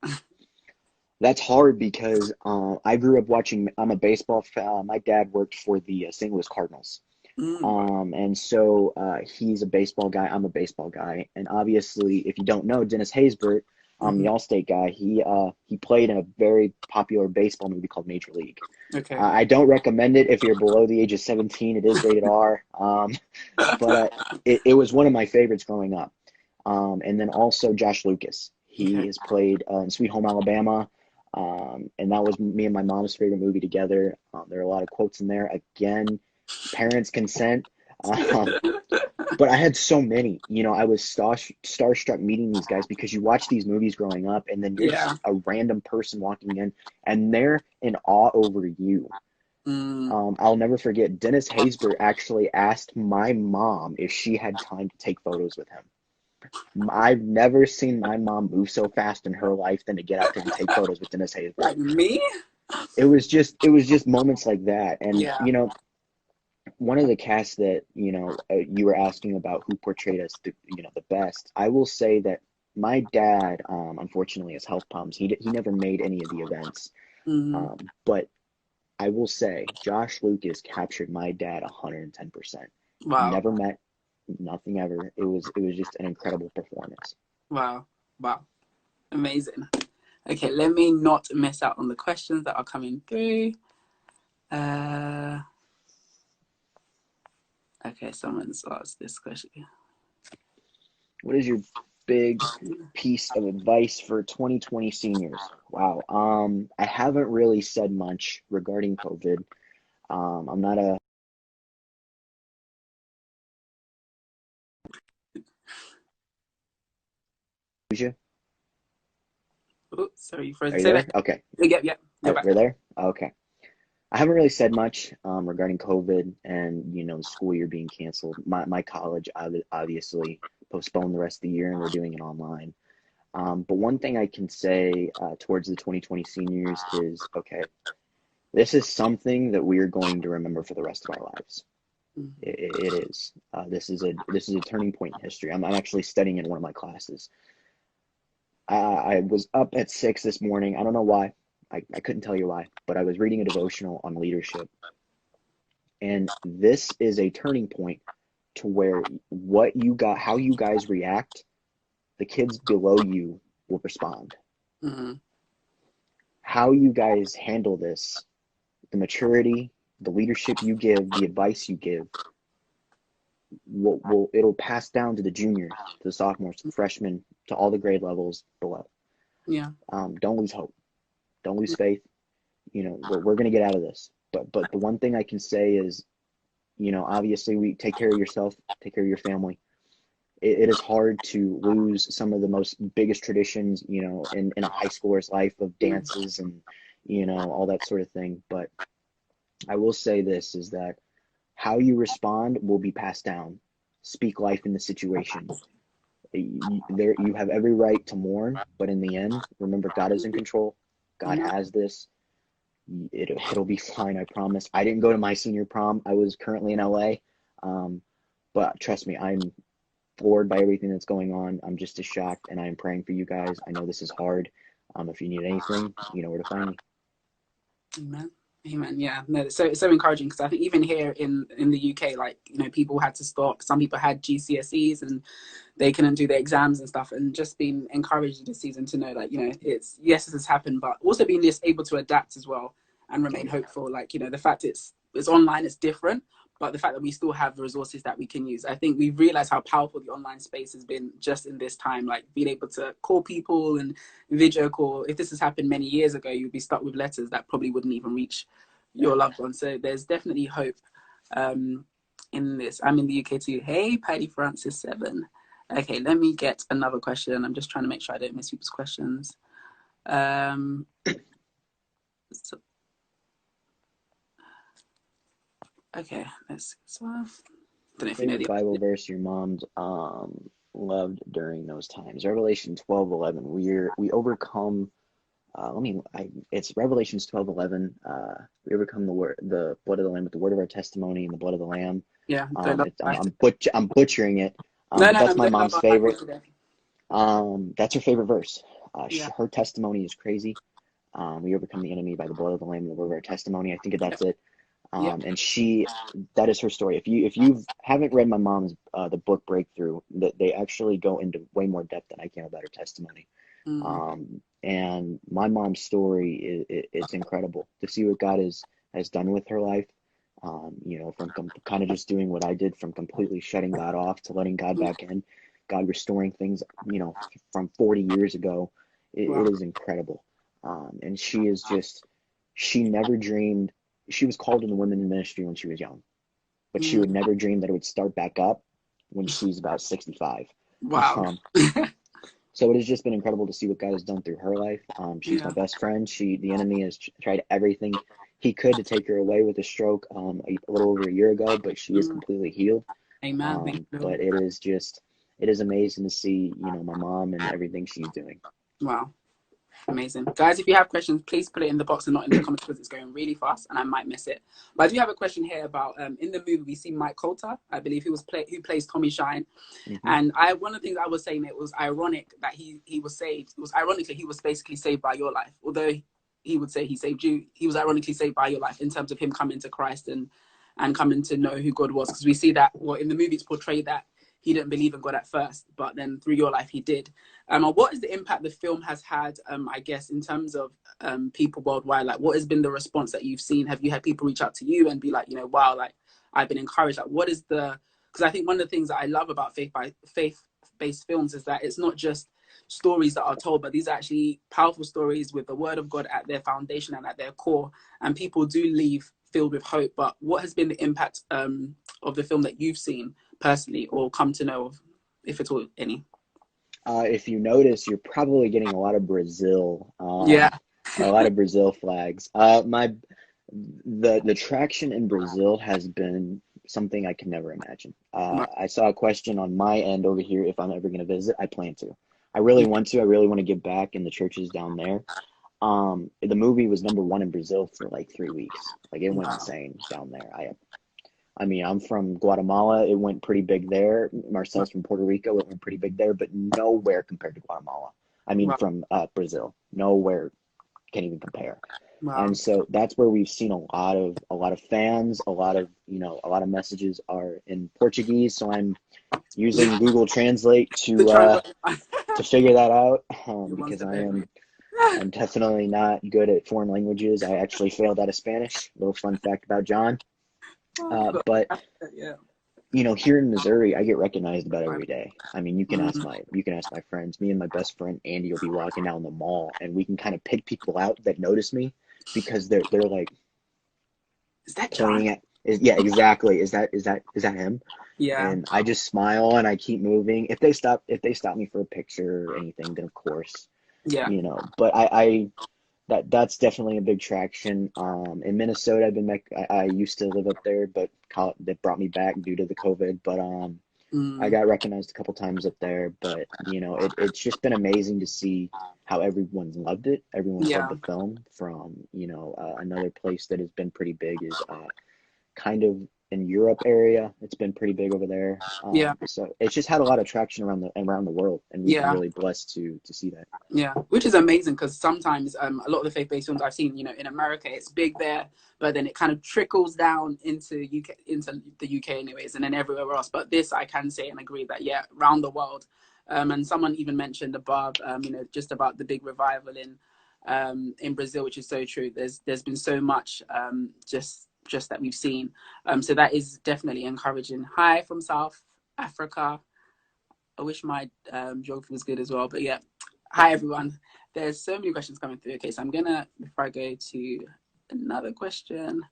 That's hard because I grew up watching. I'm a baseball fan. My dad worked for the St. Louis Cardinals. And so he's a baseball guy. I'm a baseball guy. And obviously, if you don't know, Dennis Haysbert, the All-State guy, he played in a very popular baseball movie called Major League. Okay. I don't recommend it if you're below the age of 17. It is rated R. But it was one of my favorites growing up. And then also Josh Lucas. He has played in Sweet Home Alabama. And that was me and my mom's favorite movie together. There are a lot of quotes in there. Again, parents' consent. But I had so many. I was starstruck meeting these guys because you watch these movies growing up, and then you're just a random person walking in, and they're in awe over you. I'll never forget, Dennis Haysbert actually asked my mom if she had time to take photos with him. I've never seen my mom move so fast in her life than to get out there and take photos with Dennis Haysbert. Like me? It was just moments like that. And, one of the casts that, you were asking about who portrayed us, the best, I will say that my dad, unfortunately, has health problems. He never made any of the events. But I will say Josh Lucas captured my dad 110%. Wow. Never met, nothing ever. It was just an incredible performance. Wow. Amazing. Okay, let me not miss out on the questions that are coming through. Okay, someone's asked this question. What is your big piece of advice for 2020 seniors? Wow. I haven't really said much regarding COVID. I'm not a Oh, sorry, you froze. Are you there? Okay. Yep. We're there? Okay. I haven't really said much regarding COVID and, the school year being canceled. My college obviously postponed the rest of the year, and we're doing it online. But one thing I can say towards the 2020 seniors is, okay, this is something that we are going to remember for the rest of our lives. It is. This is a turning point in history. I'm actually studying in one of my classes. I was up at 6 this morning. I don't know why. I couldn't tell you why, but I was reading a devotional on leadership. And this is a turning point to where how you guys react, the kids below you will respond. How you guys handle this, the maturity, the leadership you give, the advice you give, it'll pass down to the juniors, to the sophomores, to the freshmen, to all the grade levels below. Yeah. Don't lose hope. Don't lose faith. We're going to get out of this. But the one thing I can say is, obviously we take care of yourself, take care of your family. It is hard to lose some of the most biggest traditions, in a high schooler's life of dances and, all that sort of thing. But I will say this is that how you respond will be passed down. Speak life in the situation. You have every right to mourn, but in the end, remember, God is in control. God has this. It'll be fine, I promise. I didn't go to my senior prom. I was currently in LA. But trust me, I'm floored by everything that's going on. I'm just as shocked, and I am praying for you guys. I know this is hard. If you need anything, you know where to find me. Amen. Amen. Yeah, no, it's so encouraging because I think even here in the UK, like, you know, people had to stop. Some people had GCSEs and they couldn't do their exams and stuff, and just being encouraged this season to know, like, you know, it's, yes, this has happened, but also being just able to adapt as well and Oh remain yeah. hopeful. Like, you know, the fact it's online, it's different, but the fact that we still have resources that we can use. I think we've realized how powerful the online space has been just in this time, like being able to call people and video call. If this has happened many years ago, you'd be stuck with letters that probably wouldn't even reach Yeah. your loved one. So there's definitely hope um, in this. I'm in the UK too. Hey, Patty Francis 7. Okay, let me get another question. I'm just trying to make sure I don't miss people's questions. So, okay, let's. So, I don't know if you know Favorite the. Bible verse your mom's loved during those times. Revelation 12:11. We overcome. It's Revelations 12:11. We overcome the blood of the Lamb with the word of our testimony and the blood of the Lamb. Yeah, don't love Christ. I'm butchering it. No, But no, that's no, my don't love mom's our Bible favorite. today. That's her favorite verse. Yeah, Her testimony is crazy. We overcome the enemy by the blood of the Lamb and the word of our testimony. I think yep, that's it. yep. And that is her story. If you haven't read my mom's the book Breakthrough, that they actually go into way more depth than I can about her testimony. Mm, And my mom's story it's incredible to see what God has done with her life. From kind of just doing what I did, from completely shutting God off to letting God mm, back in, God restoring things, from 40 years ago. It wow. is incredible. And she never dreamed. She was called into women in ministry when she was young, but she Mm, would never dream that it would start back up when she's about 65. wow. Um, so it has just been incredible to see what God has done through her life. She's my Yeah. best friend. The enemy has tried everything he could to take her away with a stroke a little over a year ago, but she is Mm, completely healed. amen. Thank you, Lord. But it is amazing to see, my mom and everything she's doing. Wow. Amazing. Guys, if you have questions, please put it in the box and not in the comments because it's going really fast and I might miss it. But I do have a question here about in the movie we see Mike Coulter, I believe who plays Tommy Shine. Hmm. And one of the things I was saying, it was ironic that he was saved. It was ironically he was basically saved by your life. Although he would say he saved you, he was ironically saved by your life in terms of him coming to Christ and coming to know who God was. Because we see that, well, in the movie it's portrayed that he didn't believe in God at first, but then through your life he did. What is the impact the film has had, I guess, in terms of people worldwide? Like, what has been the response that you've seen? Have you had people reach out to you and be like, you know, wow, like I've been encouraged? Like, what is the? Because I think one of the things that I love about faith-based films is that it's not just stories that are told, but these are actually powerful stories with the Word of God at their foundation and at their core, and people do leave filled with hope. But what has been the impact of the film that you've seen personally or come to know of, if at all any? If you notice, you're probably getting a lot of Brazil, Yeah. a lot of Brazil flags. The traction in Brazil has been something I can never imagine. I saw a question on my end over here if I'm ever going to visit. I plan to. I really Yeah. want to. I really want to give back in the churches down there. The movie was number one in Brazil for like 3 weeks. Like it went Wow. insane down there. I mean, I'm from Guatemala. It went pretty big there. Marcel's from Puerto Rico. It went pretty big there, but nowhere compared to Guatemala. I mean, Wow. from Brazil, nowhere can even compare. Wow. And so that's where we've seen a lot of fans, a lot of messages are in Portuguese. So I'm using Google Translate The translate. to figure that out You're one because step ahead of me. I'm definitely not good at foreign languages. I actually failed out of Spanish. Little fun fact about John. But But yeah. here in Missouri, I get recognized about every Mm, day. I mean, you can ask my friends. Me and my best friend Andy will be walking down the mall, and we can kind of pick people out that notice me because they're like is that John? pointing at. Yeah, exactly. Is that him? Yeah. And I just smile and I keep moving. If they stop me for a picture or anything, then of course, Yeah. But that's definitely a big traction. In Minnesota, I used to live up there, but they brought me back due to the COVID. But I Mm, got recognized a couple times up there. But it's just been amazing to see how everyone's loved it. Everyone's loved yeah. the film. From another place that has been pretty big is kind of in Europe area. It's been pretty big over there. Yeah. So it's just had a lot of traction around the world, and we've been Yeah. really blessed to see that. Yeah, which is amazing because sometimes a lot of the faith-based films I've seen, in America, it's big there, but then it kind of trickles down into the UK anyways, and then everywhere else. But this, I can say and agree that around the world. And someone even mentioned above, just about the big revival in Brazil, which is so true. There's been so much just that we've seen. So that is definitely encouraging. Hi from South Africa. I wish my geography was good as well, but yeah. Hi everyone. There's so many questions coming through. Okay, so I'm gonna, before I go to another question,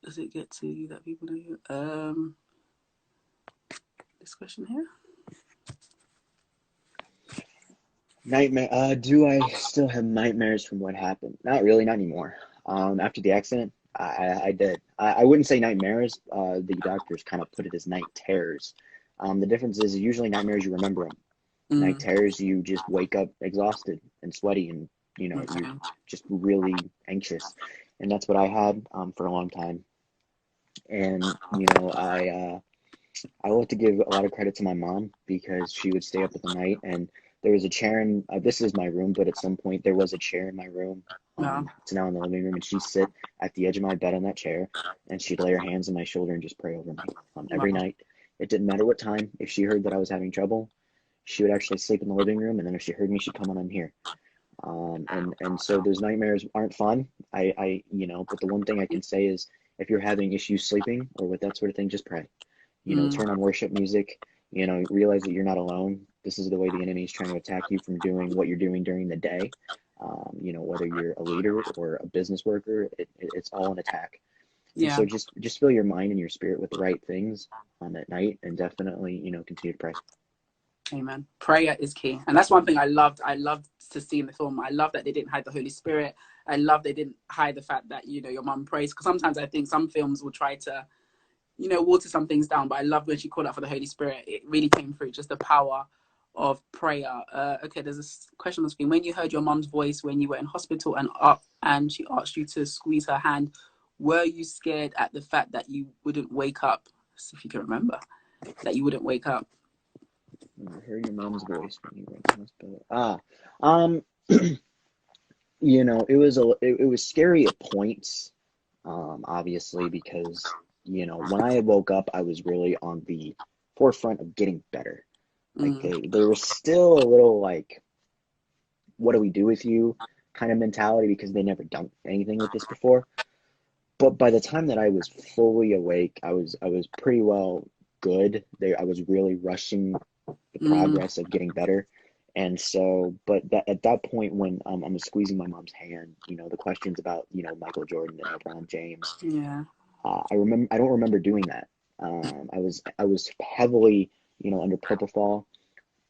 does it get to that people know? This question here. Nightmare. Do I still have nightmares from what happened? Not really, not anymore. After the accident, I did. I wouldn't say nightmares. The doctors kind of put it as night terrors. The difference is usually nightmares you remember them. Night terrors you just wake up exhausted and sweaty, and you're just really anxious, and that's what I had for a long time. And I like to give a lot of credit to my mom because she would stay up at the night, and there was a chair in this is my room, but at some point there was a chair in my room. It's now in the living room, and she'd sit at the edge of my bed on that chair, and she'd lay her hands on my shoulder and just pray over me every night. It didn't matter what time. If she heard that I was having trouble, she would actually sleep in the living room, and then if she heard me, she'd come on in here. And so those nightmares aren't fun. But the one thing I can say is if you're having issues sleeping or with that sort of thing, just pray. Turn on worship music, realize that you're not alone. This is the way the enemy is trying to attack you from doing what you're doing during the day. Whether you're a leader or a business worker, it's all an attack. Yeah. And so just fill your mind and your spirit with the right things at night, and definitely, continue to pray. Amen. Prayer is key. And that's one thing I loved to see in the film. I love that they didn't hide the Holy Spirit. I love they didn't hide the fact that, your mum prays. Because sometimes I think some films will try to, water some things down. But I love when she called out for the Holy Spirit. It really came through, just the power of prayer. Okay, there's a question on the screen. When you heard your mum's voice when you were in hospital and she asked you to squeeze her hand, were you scared at the fact that you wouldn't wake up? So if you can remember, that you wouldn't wake up. I heard your mom's voice when you were in the hospital. It was scary at points, obviously, because, when I woke up, I was really on the forefront of getting better. Like they were still a little like, what do we do with you kind of mentality, because they never done anything with this before. But by the time that I was fully awake, I was pretty well good. I was really rushing the progress of getting better. And so, but at that point when I'm squeezing my mom's hand, the questions about, Michael Jordan and LeBron James, I don't remember doing that. I was heavily, under propofol,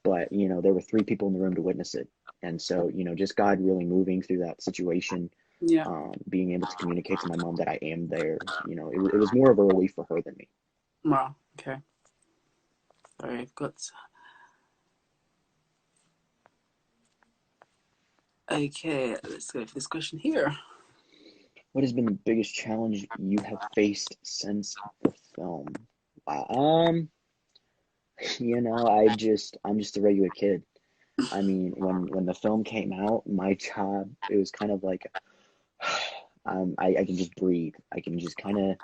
but, there were 3 people in the room to witness it. And so, just God really moving through that situation, being able to communicate to my mom that I am there, it was more of a relief for her than me. Wow. Okay. Sorry, I've got... Okay, let's go for this question here. What has been the biggest challenge you have faced since the film? Wow. I'm just a regular kid. I mean, when the film came out, my job, it was kind of like, I can just breathe. I can just kind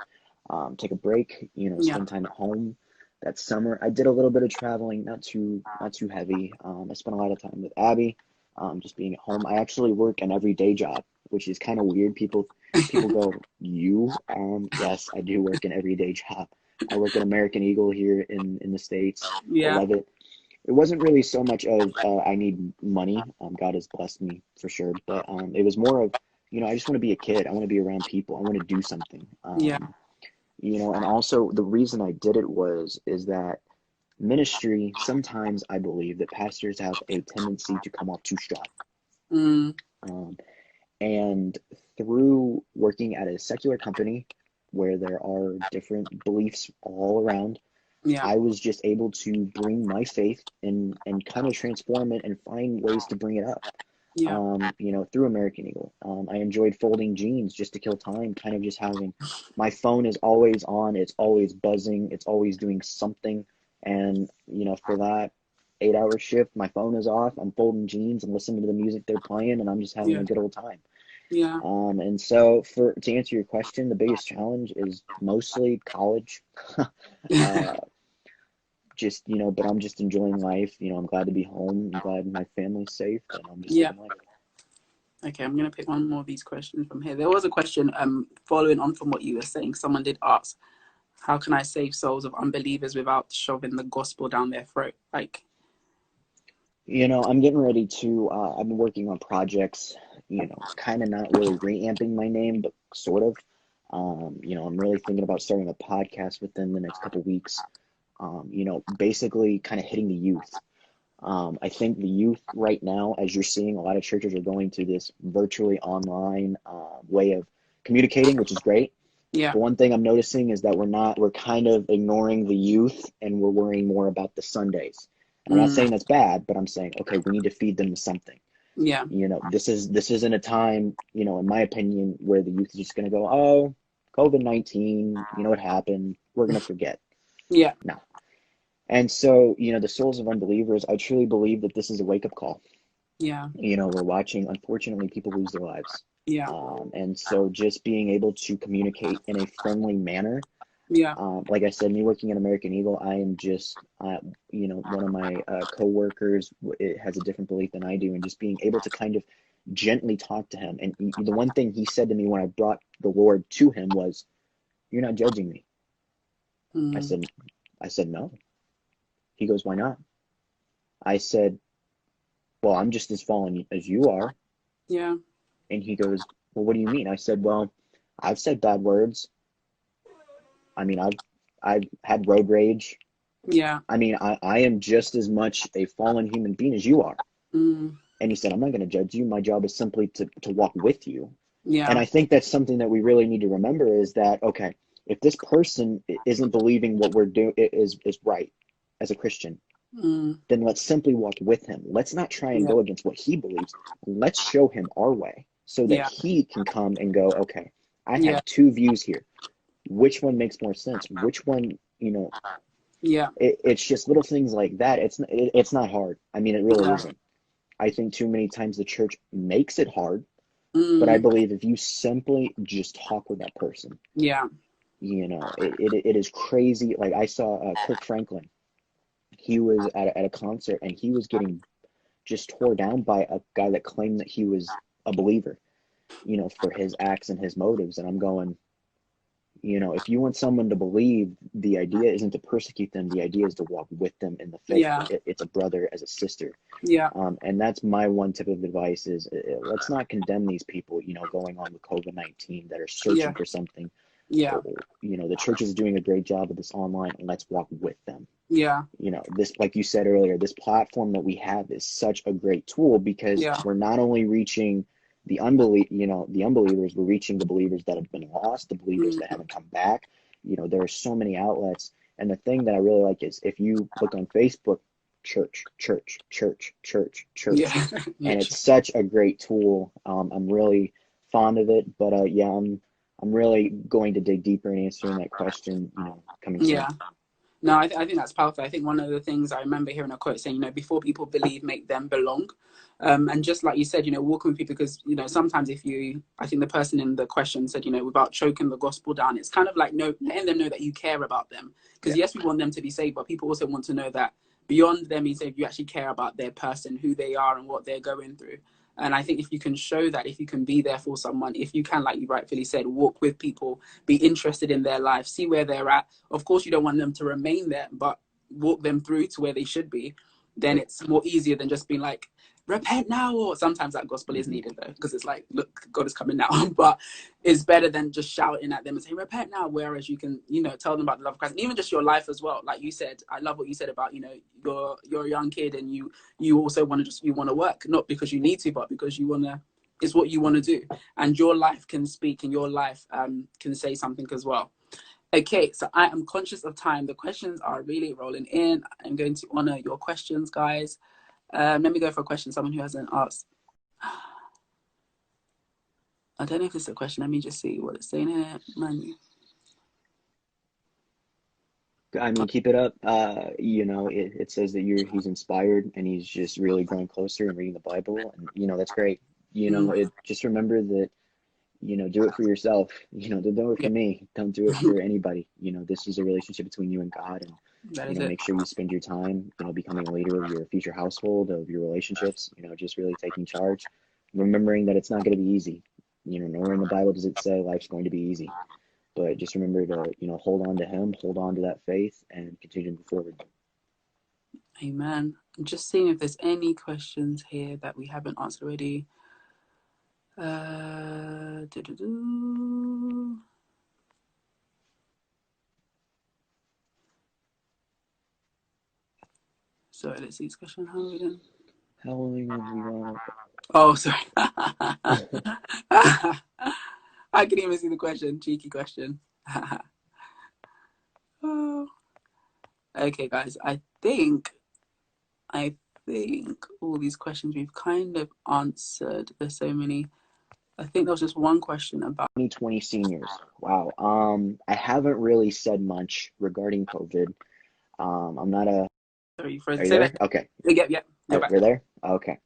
of take a break, spend time at home. That summer, I did a little bit of traveling, not too heavy. I spent a lot of time with Abby, just being at home. I actually work an everyday job, which is kind of weird. People go, you? Yes, I do work an everyday job. I work at American Eagle here in the States. I love it. It wasn't really so much of I need money. God has blessed me for sure, but it was more of, I just want to be a kid. I want to be around people. I want to do something. And also the reason I did it is that ministry, sometimes I believe that pastors have a tendency to come off too strong. And through working at a secular company where there are different beliefs all around, I was just able to bring my faith and kind of transform it and find ways to bring it up. Yeah. you know, through American Eagle. I enjoyed folding jeans just to kill time, kind of just having my phone is always on, it's always buzzing, it's always doing something. And, you know, for that 8 hour shift, my phone is off, I'm folding jeans and listening to the music they're playing, and I'm just having Yeah. a good old time. Yeah. And so to answer your question, the biggest challenge is mostly college. uh, just, you know, but I'm just enjoying life. You know, I'm glad to be home. I'm glad my family's safe, and I'm just Yeah. living life. Okay, I'm gonna pick one more of these questions from here. There was a question following on from what you were saying. Someone did ask, how can I save souls of unbelievers without shoving the gospel down their throat? Like, You know, I'm getting ready to, I've been working on projects, you know, kind of not really reamping my name, but sort of. You know, I'm really thinking about starting a podcast within the next couple weeks. You know, basically kind of hitting the youth. I think the youth right now, as you're seeing, a lot of churches are going to this virtually online way of communicating, which is great. yeah. But one thing I'm noticing is that we're kind of ignoring the youth, and we're worrying more about the Sundays. And I'm not saying that's bad, but I'm saying, okay, we need to feed them something. Yeah. You know, this isn't a time, you know, in my opinion, where the youth is just going to go, oh, COVID-19, you know what happened? We're going to forget. Yeah. No. And so, you know, the souls of unbelievers, I truly believe that this is a wake-up call. Yeah. You know, we're watching, unfortunately, people lose their lives. Yeah. And so just being able to communicate in a friendly manner, Yeah. like I said, me working at American Eagle, I am just, you know, one of my coworkers has a different belief than I do, and just being able to kind of gently talk to him. And the one thing he said to me when I brought the Lord to him was, "You're not judging me." I Mm. said, no. He goes, "Why not?" I said, "Well, I'm just as fallen as you are." Yeah. And he goes, "Well, what do you mean?" I said, "Well, I've said bad words. I mean, I've had road rage. Yeah. I mean, I am just as much a fallen human being as you are." Mm. And he said, "I'm not going to judge you. My job is simply to walk with you." And Yeah. I think that's something that we really need to remember, is that, okay, if this person isn't believing what we're doing is right as a Christian, Mm. then let's simply walk with him. Let's not try and Yeah. go against what he believes. Let's show him our way so that Yeah. he can come and go, okay, I Yeah. have two views here. Which one makes more sense? Which one, you know, Yeah. it's just little things like that. It's not hard. I mean, it really Yeah. isn't. I think too many times the church makes it hard, but I Mm. believe if you simply just talk with that person, Yeah. you know, it is crazy. Like I saw Kirk Franklin. He was at a concert, and he was getting just tore down by a guy that claimed that he was a believer, you know, for his acts and his motives. And I'm going, you know, if you want someone to believe, the idea isn't to persecute them. The idea is to walk with them in the faith. Yeah. It's a brother as a sister. Yeah. And that's my one tip of advice is, let's not condemn these people, you know, going on with COVID-19 that are Yeah. searching for something. Yeah. You know, the church is doing a great job of this online, and let's walk with them. Yeah. You know, this, like you said earlier, this platform that we have is such a great tool, because Yeah. we're not only reaching the the unbelievers, we're reaching the believers that have been lost, the believers that Mm. haven't come back. You know, there are so many outlets. And the thing that I really like is, if you look on Facebook, church, church, church, church, church. Yeah. And it's Literally. such a great tool. I'm really fond of it, but yeah, I'm really going to dig deeper in answering that question, you know, coming soon. Yeah. No, I think that's powerful. I think one of the things I remember hearing a quote saying, you know, before people believe, make them belong. And just like you said, you know, walking with people, because, you know, sometimes I think the person in the question said, you know, without choking the gospel down, it's kind of like letting them know that you care about them. Because Yeah. yes, we want them to be saved, but people also want to know that beyond them being saved, you actually care about their person, who they are and what they're going through. And I think if you can show that, if you can be there for someone, if you can, like you rightfully said, walk with people, be interested in their life, see where they're at. Of course, you don't want them to remain there, but walk them through to where they should be. Then Right. it's more easier than just being like, repent now. Or sometimes that gospel is Mm-hmm. needed though, because it's like, look, God is coming now. But it's better than just shouting at them and saying, repent now. Whereas you can, you know, tell them about the love of Christ, and even just your life as well. Like you said, I love what you said about, you know, you're a young kid, and you also want to you want to work, not because you need to, but because you want to. It's what you want to do, and your life can speak, and your life can say something as well. Okay, so I am conscious of time. The questions are really rolling in. I'm going to honor your questions, guys. Let me go for a question someone who hasn't asked. I don't know if it's a question. Let me just see what it's saying here. I mean, keep it up. You know, it says that he's inspired and he's just really growing closer and reading the Bible, and you know that's great. You know, just remember that, you know, do it for yourself. You know, don't do it for Yeah. me. Don't do it for anybody. You know, this is a relationship between you and God, and That you is know, it. make sure you spend your time, you know, becoming a leader of your future household, of your relationships. You know, just really taking charge, remembering that it's not going to be easy. You know, nowhere in the Bible does it say life's going to be easy. But just remember to, you know, hold on to him, hold on to that faith, and continue to move forward. Amen. I'm just seeing if there's any questions here that we haven't answered already. Sorry, let's see this question. How are we doing? How long have we gone? Oh, sorry. I can even see the question. Cheeky question. Oh. Okay, guys. I think all these questions we've kind of answered. There's so many. I think there was just one question about 2020 seniors. Wow. I haven't really said much regarding COVID. I'm not a. Sorry, you Are frozen. you Say there? that. Okay. Yep. You're Oh, back. we're there. Okay.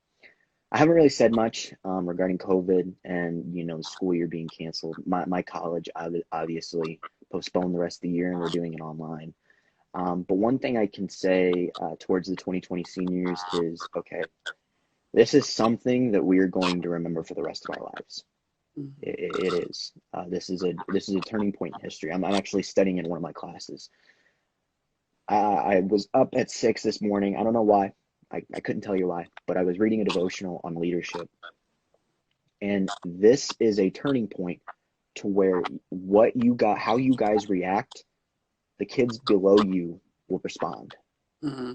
I haven't really said much regarding COVID and, you know, the school year being canceled. My college obviously postponed the rest of the year, and we're doing it online. But one thing I can say towards the 2020 seniors is, okay, this is something that we are going to remember for the rest of our lives. It is. This is a turning point in history. I'm actually studying in one of my classes. I was up at 6 this morning. I don't know why. I couldn't tell you why, but I was reading a devotional on leadership. And this is a turning point to where how you guys react, the kids below you will respond. Mm-hmm.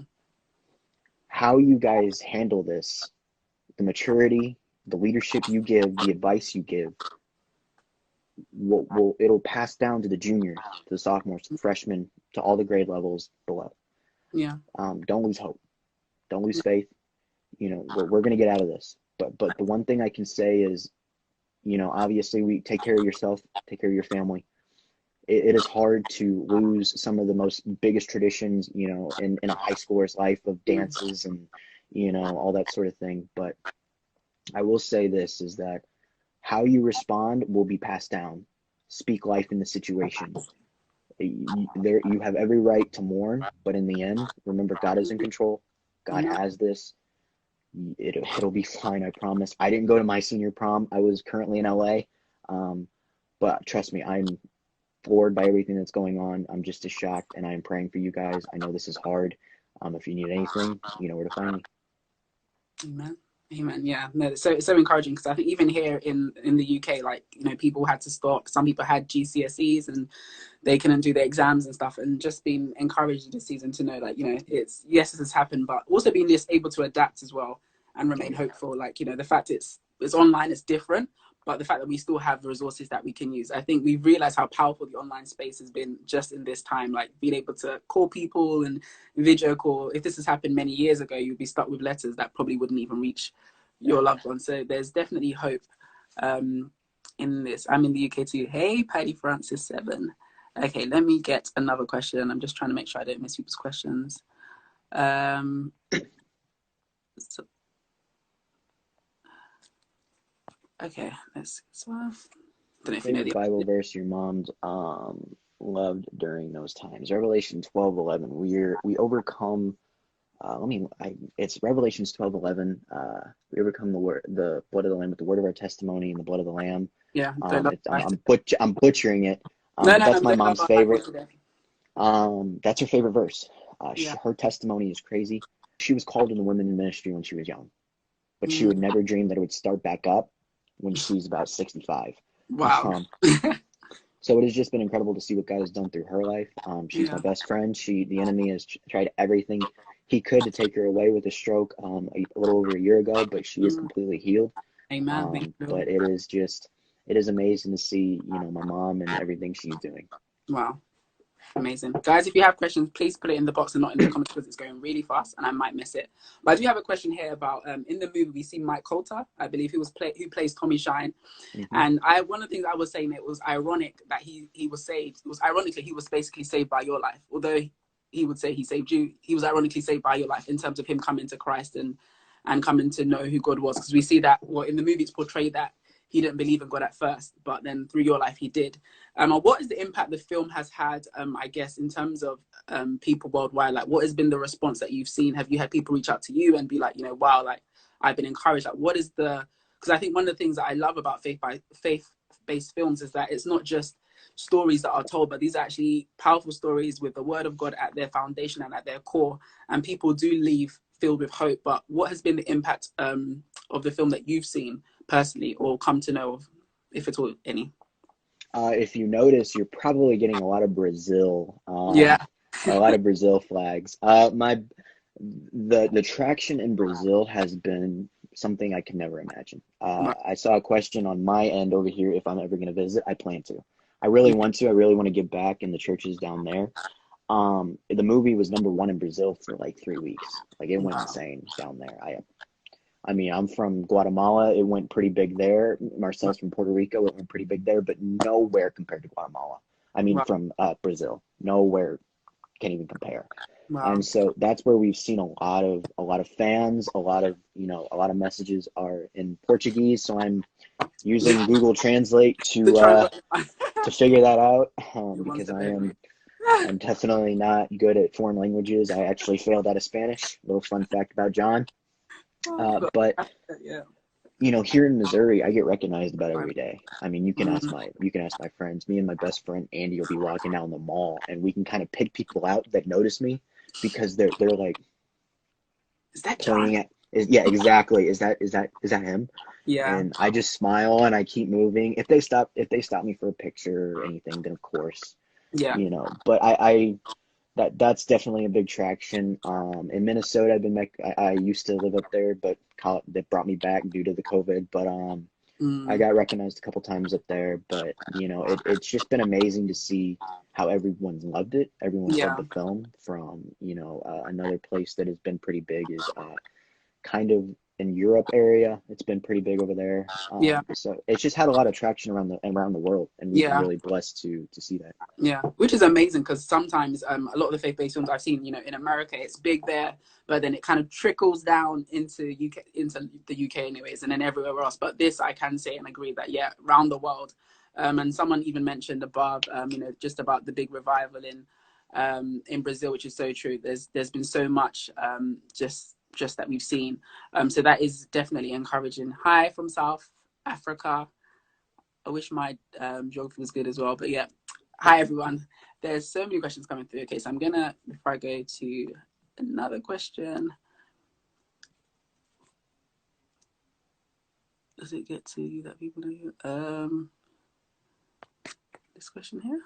How you guys handle this, the maturity, the leadership you give, the advice you give, it'll pass down to the juniors, to the sophomores, to the freshmen, to all the grade levels below. Yeah. Don't lose hope. Don't lose faith. You know, we're going to get out of this. But the one thing I can say is, you know, obviously we take care of yourself, take care of your family. It is hard to lose some of the most biggest traditions, you know, in a high schooler's life of dances and, you know, all that sort of thing. But I will say this is that how you respond will be passed down. Speak life in the situation. You have every right to mourn, but in the end, remember God is in control. God has this. It'll be fine, I promise. I didn't go to my senior prom. I was currently in LA. But trust me, I'm floored by everything that's going on. I'm just as shocked, and I'm praying for you guys. I know this is hard. If you need anything, you know where to find me. Amen. Amen. Yeah. No, it's so encouraging, because I think even here in the UK, like, you know, people had to stop. Some people had GCSEs and they couldn't do their exams and stuff, and just being encouraged this season to know, like, you know, it's, yes, this has happened, but also being just able to adapt as well and remain hopeful. Like, you know, the fact it's online, it's different, but the fact that we still have the resources that we can use. I think we've realized how powerful the online space has been just in this time, like being able to call people and video call. If this has happened many years ago, you'd be stuck with letters that probably wouldn't even reach your loved ones. So there's definitely hope in this. I'm in the UK too. Hey, Patty Francis 7. Okay, let me get another question. I'm just trying to make sure I don't miss people's questions. Okay, let's. So, I don't know if you know Favorite the. Bible verse your mom's loved during those times? Revelation 12:11. We overcome. It's Revelations 12:11. We overcome the blood of the Lamb with the word of our testimony and the blood of the Lamb. Yeah, don't love. I'm butchering it. No, But that's my don't love mom's our Bible favorite. today. That's her favorite verse. Yeah. Her testimony is crazy. She was called into women in ministry when she was young, but she would never dream that it would start back up when she's about 65. Wow. So it has just been incredible to see what God has done through her life. She's my best friend. The enemy has tried everything he could to take her away with a stroke a little over a year ago, but she is completely healed. Amen. But it is amazing to see, you know, my mom and everything she's doing. Wow. Amazing. Guys, if you have questions, please put it in the box and not in the comments because it's going really fast and I might miss it. But I do have a question here about in the movie we see Mike Coulter, I believe, who plays Tommy Shine. Hmm. And one of the things I was saying, it was ironic that he was saved. It was ironically he was basically saved by your life. Although he would say he saved you, he was ironically saved by your life in terms of him coming to Christ and coming to know who God was. Because we see that, well, in the movie it's portrayed that he didn't believe in God at first, but then through your life he did. What is the impact the film has had, I guess, in terms of people worldwide? Like, what has been the response that you've seen? Have you had people reach out to you and be like, you know, wow, like I've been encouraged? Like, what is the? Because I think one of the things that I love about faith-based films is that it's not just stories that are told, but these are actually powerful stories with the Word of God at their foundation and at their core, and people do leave filled with hope. But what has been the impact of the film that you've seen personally or come to know of, if at all any? If you notice, you're probably getting a lot of Brazil, Yeah. a lot of Brazil flags. The traction in Brazil has been something I could never imagine. I saw a question on my end over here if I'm ever going to visit. I plan to. I really want to. I really want to give back in the churches down there. The movie was #1 in Brazil for like 3 weeks. Like it went insane down there. I mean, I'm from Guatemala. It went pretty big there. Marcel's from Puerto Rico. It went pretty big there, but nowhere compared to Guatemala. I mean, Wow. from Brazil, nowhere can even compare. Wow. And so that's where we've seen a lot of fans, a lot of messages are in Portuguese. So I'm using Google Translate To to figure that out You're one because step I ahead of me. am I'm definitely not good at foreign languages. I actually failed out of Spanish. Little fun fact about John. But Yeah. here in Missouri, I get recognized about every day. I mean, you can ask Mm. my friends. Me and my best friend Andy will be walking down the mall, and we can kind of pick people out that notice me because they're like Is that John? pointing at. Yeah, exactly. Is that him? Yeah. And I just smile and I keep moving. If they stop me for a picture or anything, then of course, Yeah. But that's definitely a big traction. In Minnesota, I used to live up there, but they brought me back due to the COVID. But I Mm. got recognized a couple times up there. But it's just been amazing to see how everyone's loved it. Everyone's loved Yeah. the film. From another place that has been pretty big is kind of in Europe area. It's been pretty big over there. Yeah. So it's just had a lot of traction around the world, and we've been Yeah. really blessed to see that. Yeah, which is amazing because sometimes a lot of the faith-based films I've seen, in America, it's big there, but then it kind of trickles down into the UK anyways, and then everywhere else. But this, I can say and agree that around the world, and someone even mentioned above, just about the big revival in Brazil, which is so true. There's been so much just that we've seen, so that is definitely encouraging. Hi from South Africa. I wish my geography was good as well, but yeah. Hi everyone. There's so many questions coming through. Okay, so I'm gonna, before I go to another question, does it get to you that people know? This question here.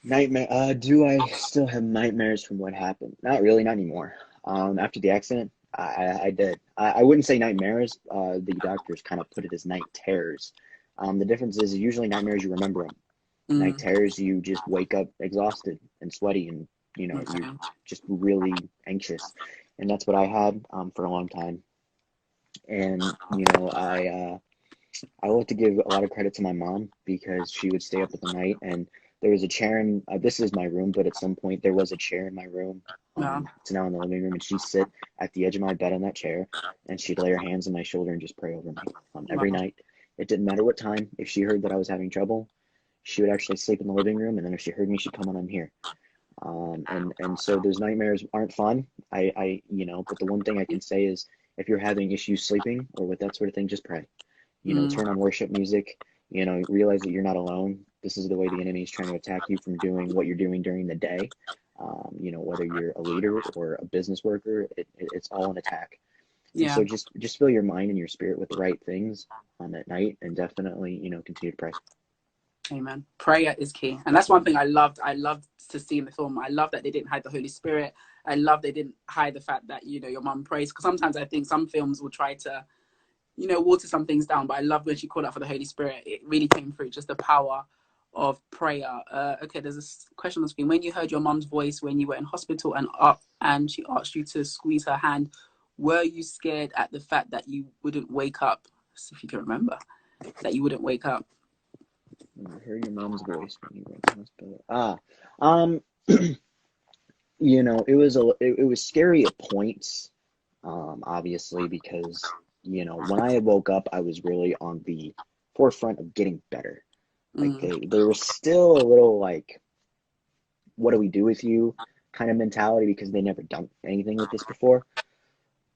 Nightmare. Do I still have nightmares from what happened? Not really, not anymore. After the accident, I did. I wouldn't say nightmares. The doctors kind of put it as night terrors. The difference is usually nightmares you remember them. Night Mm, terrors you just wake up exhausted and sweaty, and you're okay. just really anxious, and that's what I had for a long time. And I like to give a lot of credit to my mom because she would stay up at the night, and there was a chair in this is my room, but at some point there was a chair in my room. Yeah. It's now in the living room, and she'd sit at the edge of my bed on that chair, and she'd lay her hands on my shoulder and just pray over me every Wow. night. It didn't matter what time. If she heard that I was having trouble, she would actually sleep in the living room, and then if she heard me, she'd come on in here. And so those nightmares aren't fun. But the one thing I can say is if you're having issues sleeping or with that sort of thing, just pray. Mm, Turn on worship music, realize that you're not alone. This is the way the enemy is trying to attack you from doing what you're doing during the day. Whether you're a leader or a business worker, it's all an attack. And yeah. so just fill your mind and your spirit with the right things at night, and definitely, continue to pray. Amen. Prayer is key. And that's one thing I loved. I loved to see in the film. I love that they didn't hide the Holy Spirit. I love they didn't hide the fact that, your mum prays. Because sometimes I think some films will try to, water some things down. But I love when she called out for the Holy Spirit. It really came through, just the power of prayer. Okay, there's a question on the screen. When you heard your mum's voice when you were in hospital and she asked you to squeeze her hand, were you scared at the fact that you wouldn't wake up? So if you can remember, that you wouldn't wake up. I heard your mom's voice when you were in the hospital. You know, it was scary at points, obviously, because, you know, when I woke up, I was really on the forefront of getting better. Like they were still a little like, what do we do with you kind of mentality, because they never done anything with this before.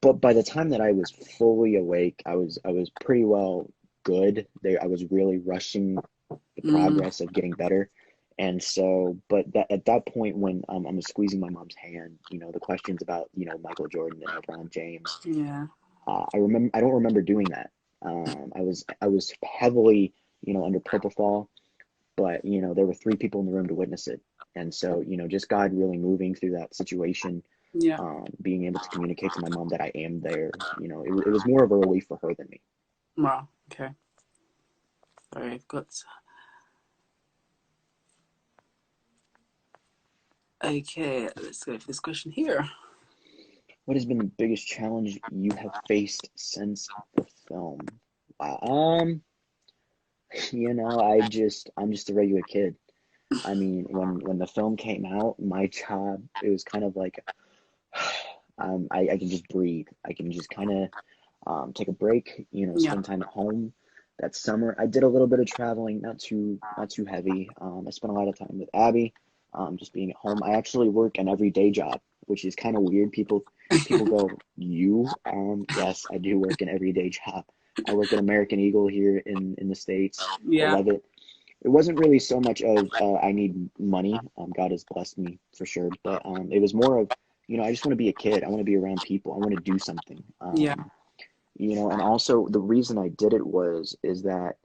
But by the time that I was fully awake, I was pretty well good. I was really rushing the progress of getting better. And so, but at that point when I'm squeezing my mom's hand, you know, the questions about, you know, Michael Jordan and LeBron James, Yeah. I don't remember doing that. I was heavily, you know, under propofol, but, you know, there were 3 people in the room to witness it. And so, you know, just God really moving through that situation, Yeah. being able to communicate to my mom that I am there, you know, it was more of a relief for her than me. Wow. Okay. Sorry, I've got. Okay, let's go for this question here. What has been the biggest challenge you have faced since the film? Wow. You know, I'm just a regular kid. I mean, when the film came out, my job, it was kind of like, I can just breathe. I can just kind of take a break, you know, Yeah. spend time at home. That summer, I did a little bit of traveling, not too heavy. I spent a lot of time with Abby, just being at home. I actually work an everyday job, which is kind of weird. People go, you? Yes, I do work an everyday job. I work at American Eagle here in the States. I Yeah. love it. It wasn't really so much of I need money. God has blessed me for sure, but it was more of, you know, I just want to be a kid. I want to be around people. I want to do something. Yeah. You know, and also the reason I did it is that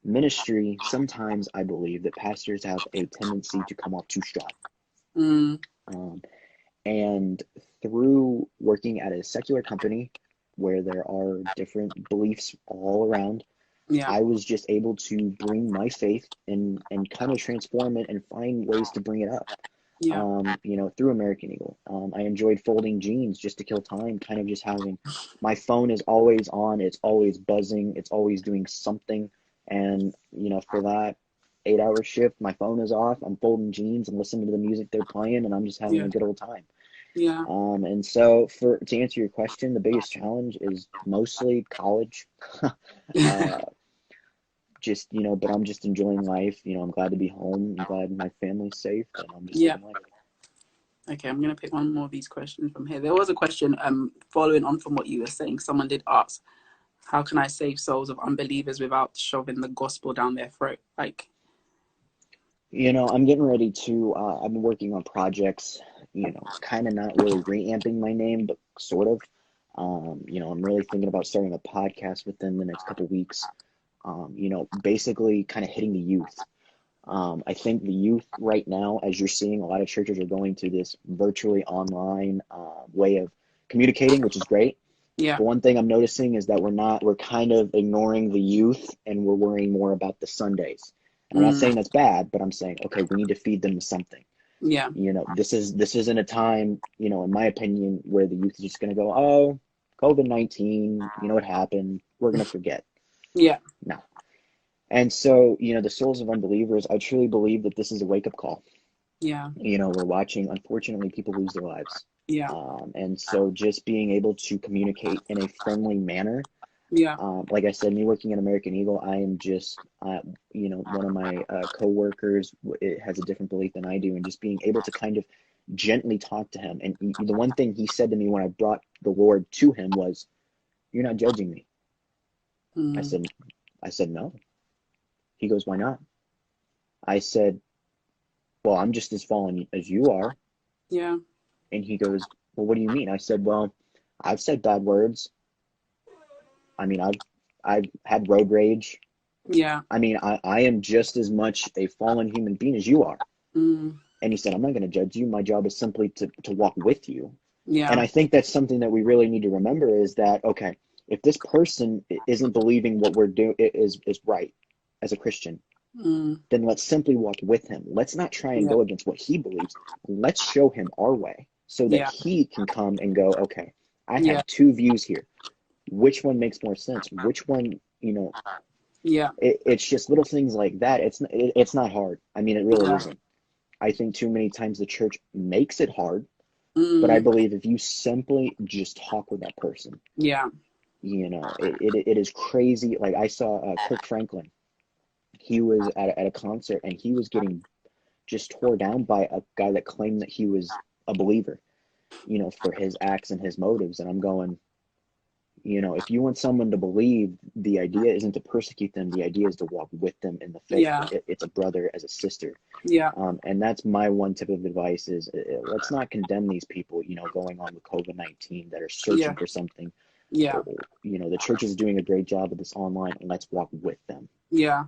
ministry, sometimes I believe that pastors have a tendency to come off too strong. Mm. And through working at a secular company where there are different beliefs all around, Yeah. I was just able to bring my faith and kind of transform it and find ways to bring it up. Yeah. You know, through American Eagle. I enjoyed folding jeans just to kill time, kind of just having my phone is always on, it's always buzzing, it's always doing something. And, you know, for that 8-hour shift, my phone is off, I'm folding jeans and listening to the music they're playing, and I'm just having Yeah. a good old time. Yeah. And so to answer your question, the biggest challenge is mostly college. Just, you know, but I'm just enjoying life. You know, I'm glad to be home. I'm glad my family's safe, and I'm just Yeah. living life. Okay, I'm gonna pick one more of these questions from here. There was a question following on from what you were saying. Someone did ask, how can I save souls of unbelievers without shoving the gospel down their throat? Like, You know, I'm getting ready to, I've been working on projects, you know, kind of not really reamping my name, but sort of. You know, I'm really thinking about starting a podcast within the next couple weeks. You know, basically kind of hitting the youth. I think the youth right now, as you're seeing, a lot of churches are going to this virtually online way of communicating, which is great. yeah. But one thing I'm noticing is that we're kind of ignoring the youth, and we're worrying more about the Sundays. And I'm not saying that's bad, but I'm saying, okay, we need to feed them something. Yeah. You know, this isn't a time, you know, in my opinion, where the youth is just going to go, oh, COVID-19, you know what happened, we're going to forget. Yeah. No. And so, you know, the souls of unbelievers, I truly believe that this is a wake-up call. Yeah. You know, we're watching, unfortunately, people lose their lives. Yeah. And so just being able to communicate in a friendly manner, Yeah. like I said, me working at American Eagle, I am just, you know, one of my coworkers it has a different belief than I do, and just being able to kind of gently talk to him. And the one thing he said to me when I brought the Lord to him was, "You're not judging me." I said, "No." He goes, "Why not?" I said, "Well, I'm just as fallen as you are." Yeah. And he goes, "Well, what do you mean?" I said, "Well, I've said bad words. I mean, I've had road rage. Yeah. I mean, I am just as much a fallen human being as you are." And he said, "I'm not going to judge you. My job is simply to walk with you." And Yeah. I think that's something that we really need to remember is that, okay, if this person isn't believing what we're doing is right as a Christian, Mm. then let's simply walk with him. Let's not try and Yeah. go against what he believes. Let's show him our way so that Yeah. he can come and go, okay, I Yeah. have two views here. Which one makes more sense? Which one, Yeah. it's just little things like that. It's not hard. I mean, it really Yeah. isn't. I think too many times the church makes it hard, but I Mm. believe if you simply just talk with that person, Yeah. it is crazy. Like I saw Kirk Franklin. He was at a concert and he was getting just tore down by a guy that claimed that he was a believer, for his acts and his motives. And I'm going, if you want someone to believe, the idea isn't to persecute them. The idea is to walk with them in the faith. Yeah. It's a brother as a sister. Yeah. And that's my one tip of advice is let's not condemn these people, going on with COVID-19 that are Yeah. searching for something. Yeah. The church is doing a great job of this online, and let's walk with them. Yeah.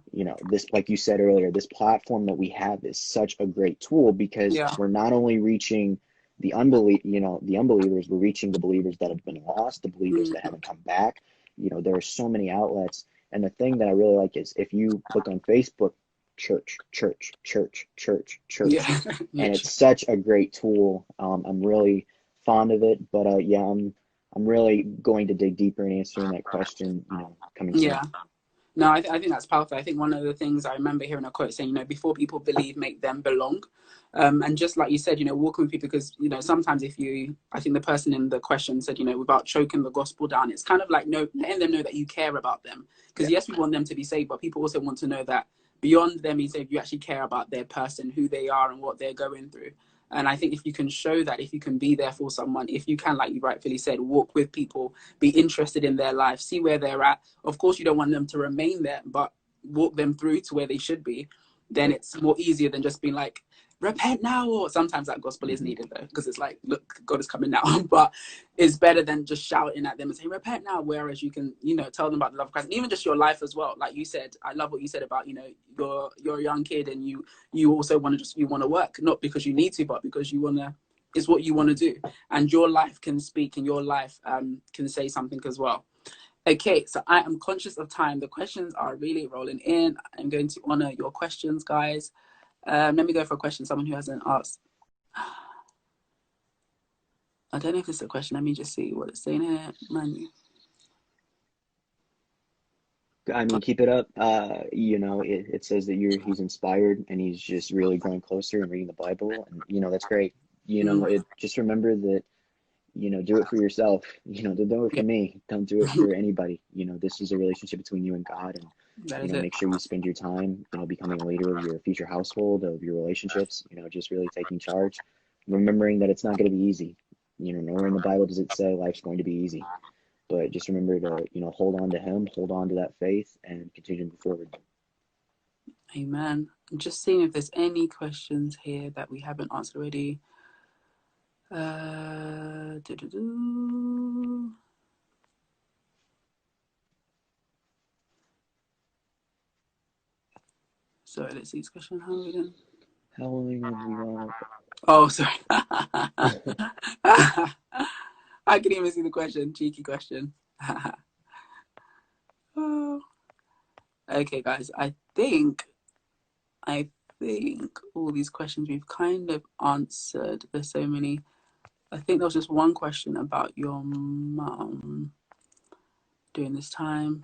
This, like you said earlier, this platform that we have is such a great tool because Yeah. we're not only reaching the unbelievers, we're reaching the believers that have been lost, the believers that Mm. haven't come back. There are so many outlets. And the thing that I really like is if you look on Facebook, church, church, church, church, church. Yeah. And Literally. it's such a great tool. I'm really fond of it, but yeah, I'm really going to dig deeper in answering that question, coming soon. Yeah. No, I think that's powerful. I think one of the things I remember hearing a quote saying, before people believe, make them belong. And just like you said, walking with people, because, sometimes I think the person in the question said, without choking the gospel down, it's kind of like letting them know that you care about them. Because Yeah. yes, we want them to be saved, but people also want to know that beyond them being saved, you actually care about their person, who they are and what they're going through. And I think if you can show that, if you can be there for someone, if you can, like you rightfully said, walk with people, be interested in their life, see where they're at. Of course, you don't want them to remain there, but walk them through to where they should be. Then it's more easier than just being like, repent now. Or sometimes that gospel is Mm-hmm. needed though, because it's like, look, God is coming now. But it's better than just shouting at them and saying, repent now. Whereas you can, tell them about the love of Christ, and even just your life as well. Like you said, I love what you said about, you're a young kid and you also want to work, not because you need to, but because you want to, it's what you want to do. And your life can speak, and your life can say something as well. Okay, so I am conscious of time. The questions are really rolling in. I'm going to honor your questions, guys. Let me go for a question, someone who hasn't asked. I don't know if this is a question. Let me just see what it's saying here. I mean, keep it up. It says that he's inspired and he's just really growing closer and reading the Bible, and that's great. Just remember that, do it for yourself. Don't do it for Yeah, me. Don't do it for anybody. This is a relationship between you and God, and that is it. make sure you spend your time, becoming a leader of your future household, of your relationships. Just really taking charge, remembering that it's not going to be easy. Nowhere in the Bible does it say life's going to be easy. But just remember to, hold on to him, hold on to that faith, and continue to move forward. Amen. I'm just seeing if there's any questions here that we haven't answered already. Sorry, let's see this question. How are we doing? How long have we gone? Oh, sorry. I can even see the question. Cheeky question. Oh. Okay, guys. I think all these questions we've kind of answered. There's so many. I think there was just one question about your mum during this time.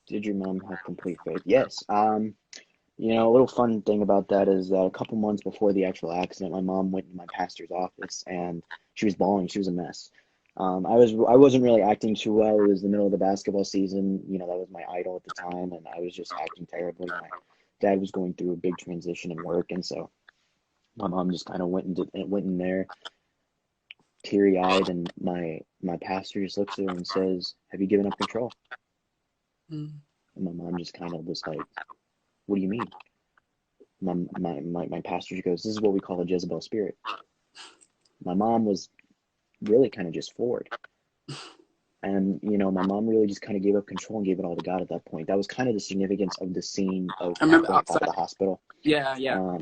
Did your mom have complete faith? Yes. A little fun thing about that is that a couple months before the actual accident, my mom went to my pastor's office and she was bawling. She was a mess. I wasn't really acting too well. It was the middle of the basketball season. That was my idol at the time, and I was just acting terribly. My dad was going through a big transition in work, and so my mom just kind of went in there, teary-eyed, and my pastor just looks at her and says, "Have you given up control?" Mm. And my mom just kind of was like, "What do you mean?" My pastor goes, "This is what we call a Jezebel spirit." My mom was really kind of just floored. And, my mom really just kind of gave up control and gave it all to God at that point. That was kind of the significance of the scene of I Pat remember going out outside. of the hospital. Yeah.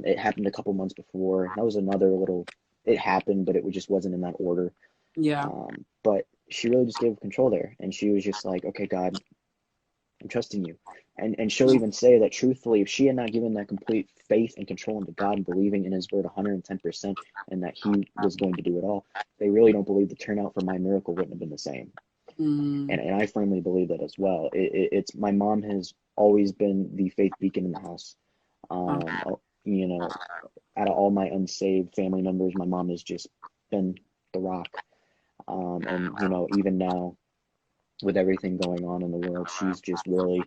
It happened a couple months before. That was another little, it happened, but it just wasn't in that order. Yeah. But she really just gave up control there. And she was just like, okay, God, I'm trusting you. And she'll even say that truthfully, if she had not given that complete faith and control into God and believing in his word 110% and that he was going to do it all, they really don't believe the turnout for my miracle wouldn't have been the same. And I firmly believe that as well. It's my mom has always been the faith beacon in the house. You know, out of all my unsaved family members, my mom has just been the rock. And you know, even now with everything going on in the world, she's just really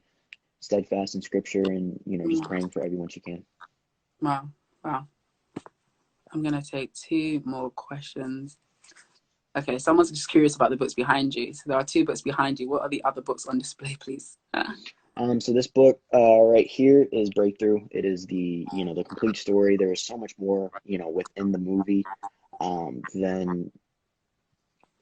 steadfast in scripture and, you know, just praying for everyone she can. Wow. Wow. I'm going to take 2 more questions. Okay, someone's just curious about the books behind you. So there are 2 books behind you. What are the other books on display, please? So this book right here is Breakthrough. It is the, you know, the complete story. There is so much more, you know, within the movie than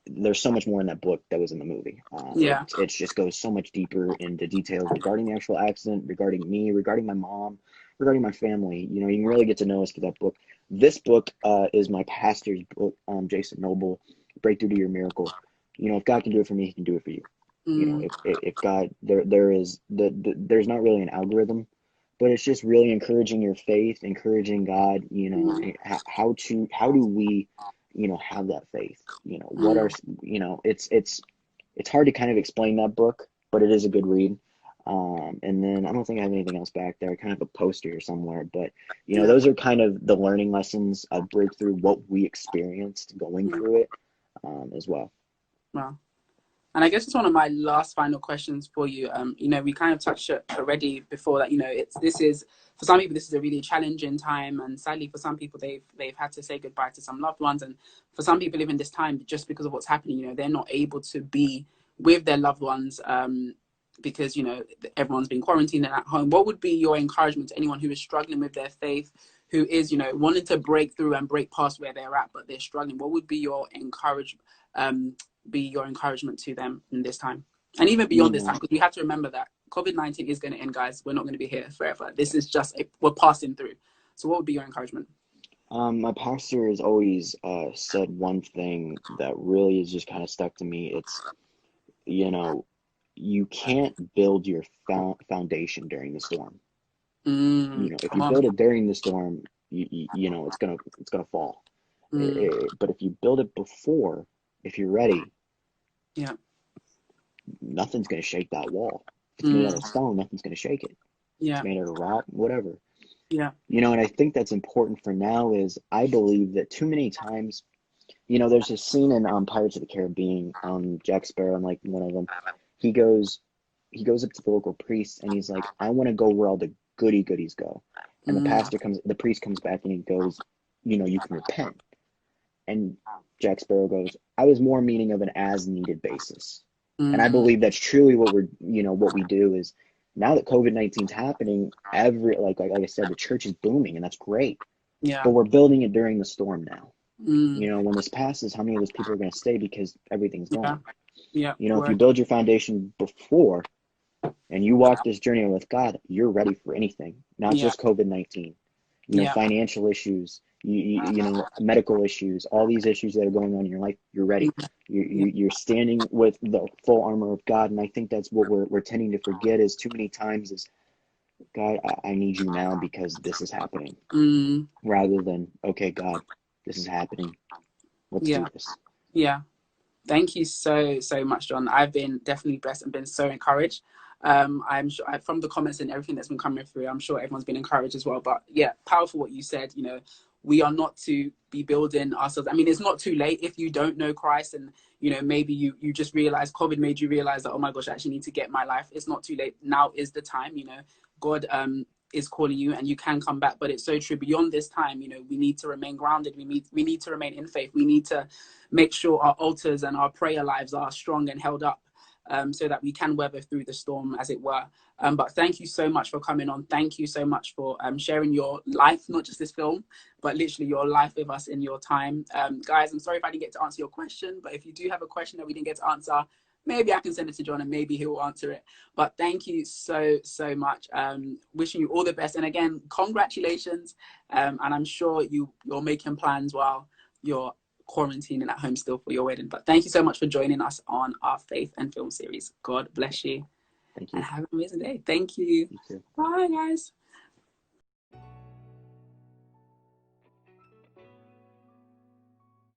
there's so much more in that book that was in the movie. It just goes so much deeper into details regarding the actual accident, regarding me, regarding my mom, regarding my family. You know, you can really get to know us through that book. This book is my pastor's book, Jason Noble, Breakthrough to Your Miracle. You know, if God can do it for me, he can do it for you. You know, if God, there's not really an algorithm, but it's just really encouraging your faith, encouraging God, you know, how do we, you know, have that faith, you know, what are, you know, it's hard to kind of explain that book, but it is a good read. And then I don't think I have anything else back there, kind of a poster somewhere, but you know, those are kind of the learning lessons of Breakthrough, what we experienced going through it, as well. Wow. And I guess it's one of my last final questions for you. You know, we kind of touched it already before that, you know, this is, for some people, this is a really challenging time. And sadly, for some people, they've had to say goodbye to some loved ones. And for some people, even this time, just because of what's happening, you know, they're not able to be with their loved ones because, you know, everyone's been quarantined and at home. What would be your encouragement to anyone who is struggling with their faith, who is, you know, wanting to break through and break past where they're at, but they're struggling? What would be your encouragement to them in this time, and even beyond this time, because we have to remember that COVID-19 is going to end, guys. We're not going to be here forever. This is just we're passing through. So what would be your encouragement? My pastor has always said one thing that really is just kind of stuck to me. It's, you know, you can't build your foundation during the storm. You know, if you build it during the storm, you know, it's gonna fall. But if you build it before, if you're ready, nothing's going to shake that wall. If it's made out of stone, nothing's going to shake it. It's made out of rock, whatever. You know, and I think that's important for now is I believe that too many times, you know, there's a scene in Pirates of the Caribbean, Jack Sparrow, like one of them, he goes up to the local priest and he's like, I want to go where all the goodies go. And the priest comes back and he goes, you know, you can repent. And Jack Sparrow goes, I was more meaning of an as needed basis. And I believe that's truly what what we do is now that COVID-19 is happening, like I said, the church is booming and that's great. But we're building it during the storm now. You know, when this passes, how many of those people are going to stay because everything's gone? You know, if you build your foundation before and you walk this journey with God, you're ready for anything, not just COVID-19. You know, financial issues, you know, medical issues, all these issues that are going on in your life, you're ready. You're standing with the full armor of God. And I think that's what we're tending to forget is too many times is, God, I need you now because this is happening. Rather than, okay, God, this is happening. Let's do this. Thank you so much, John. I've been definitely blessed and been so encouraged. I'm sure from the comments and everything that's been coming through, I'm sure everyone's been encouraged as well. But yeah, powerful what you said. You know, we are not to be building ourselves. I mean, it's not too late if you don't know Christ and, you know, maybe you just realize COVID made you realize that, oh my gosh, I actually need to get my life. It's not too late. Now is the time, you know, God is calling you and you can come back. But it's so true. Beyond this time, you know, we need to remain grounded. We need to remain in faith. We need to make sure our altars and our prayer lives are strong and held up. So that we can weather through the storm, as it were. But thank you so much for coming on. Thank you so much for sharing your life, not just this film, but literally your life with us in your time. Guys, I'm sorry if I didn't get to answer your question, but if you do have a question that we didn't get to answer, maybe I can send it to John and maybe he will answer it. But thank you so much. Wishing you all the best. And again, congratulations. And I'm sure you're making plans while you're quarantining at home still for your wedding. But thank you so much for joining us on our Faith and Film series. God bless you. Thank and you. have an amazing day. Thank you. You too. Bye, guys.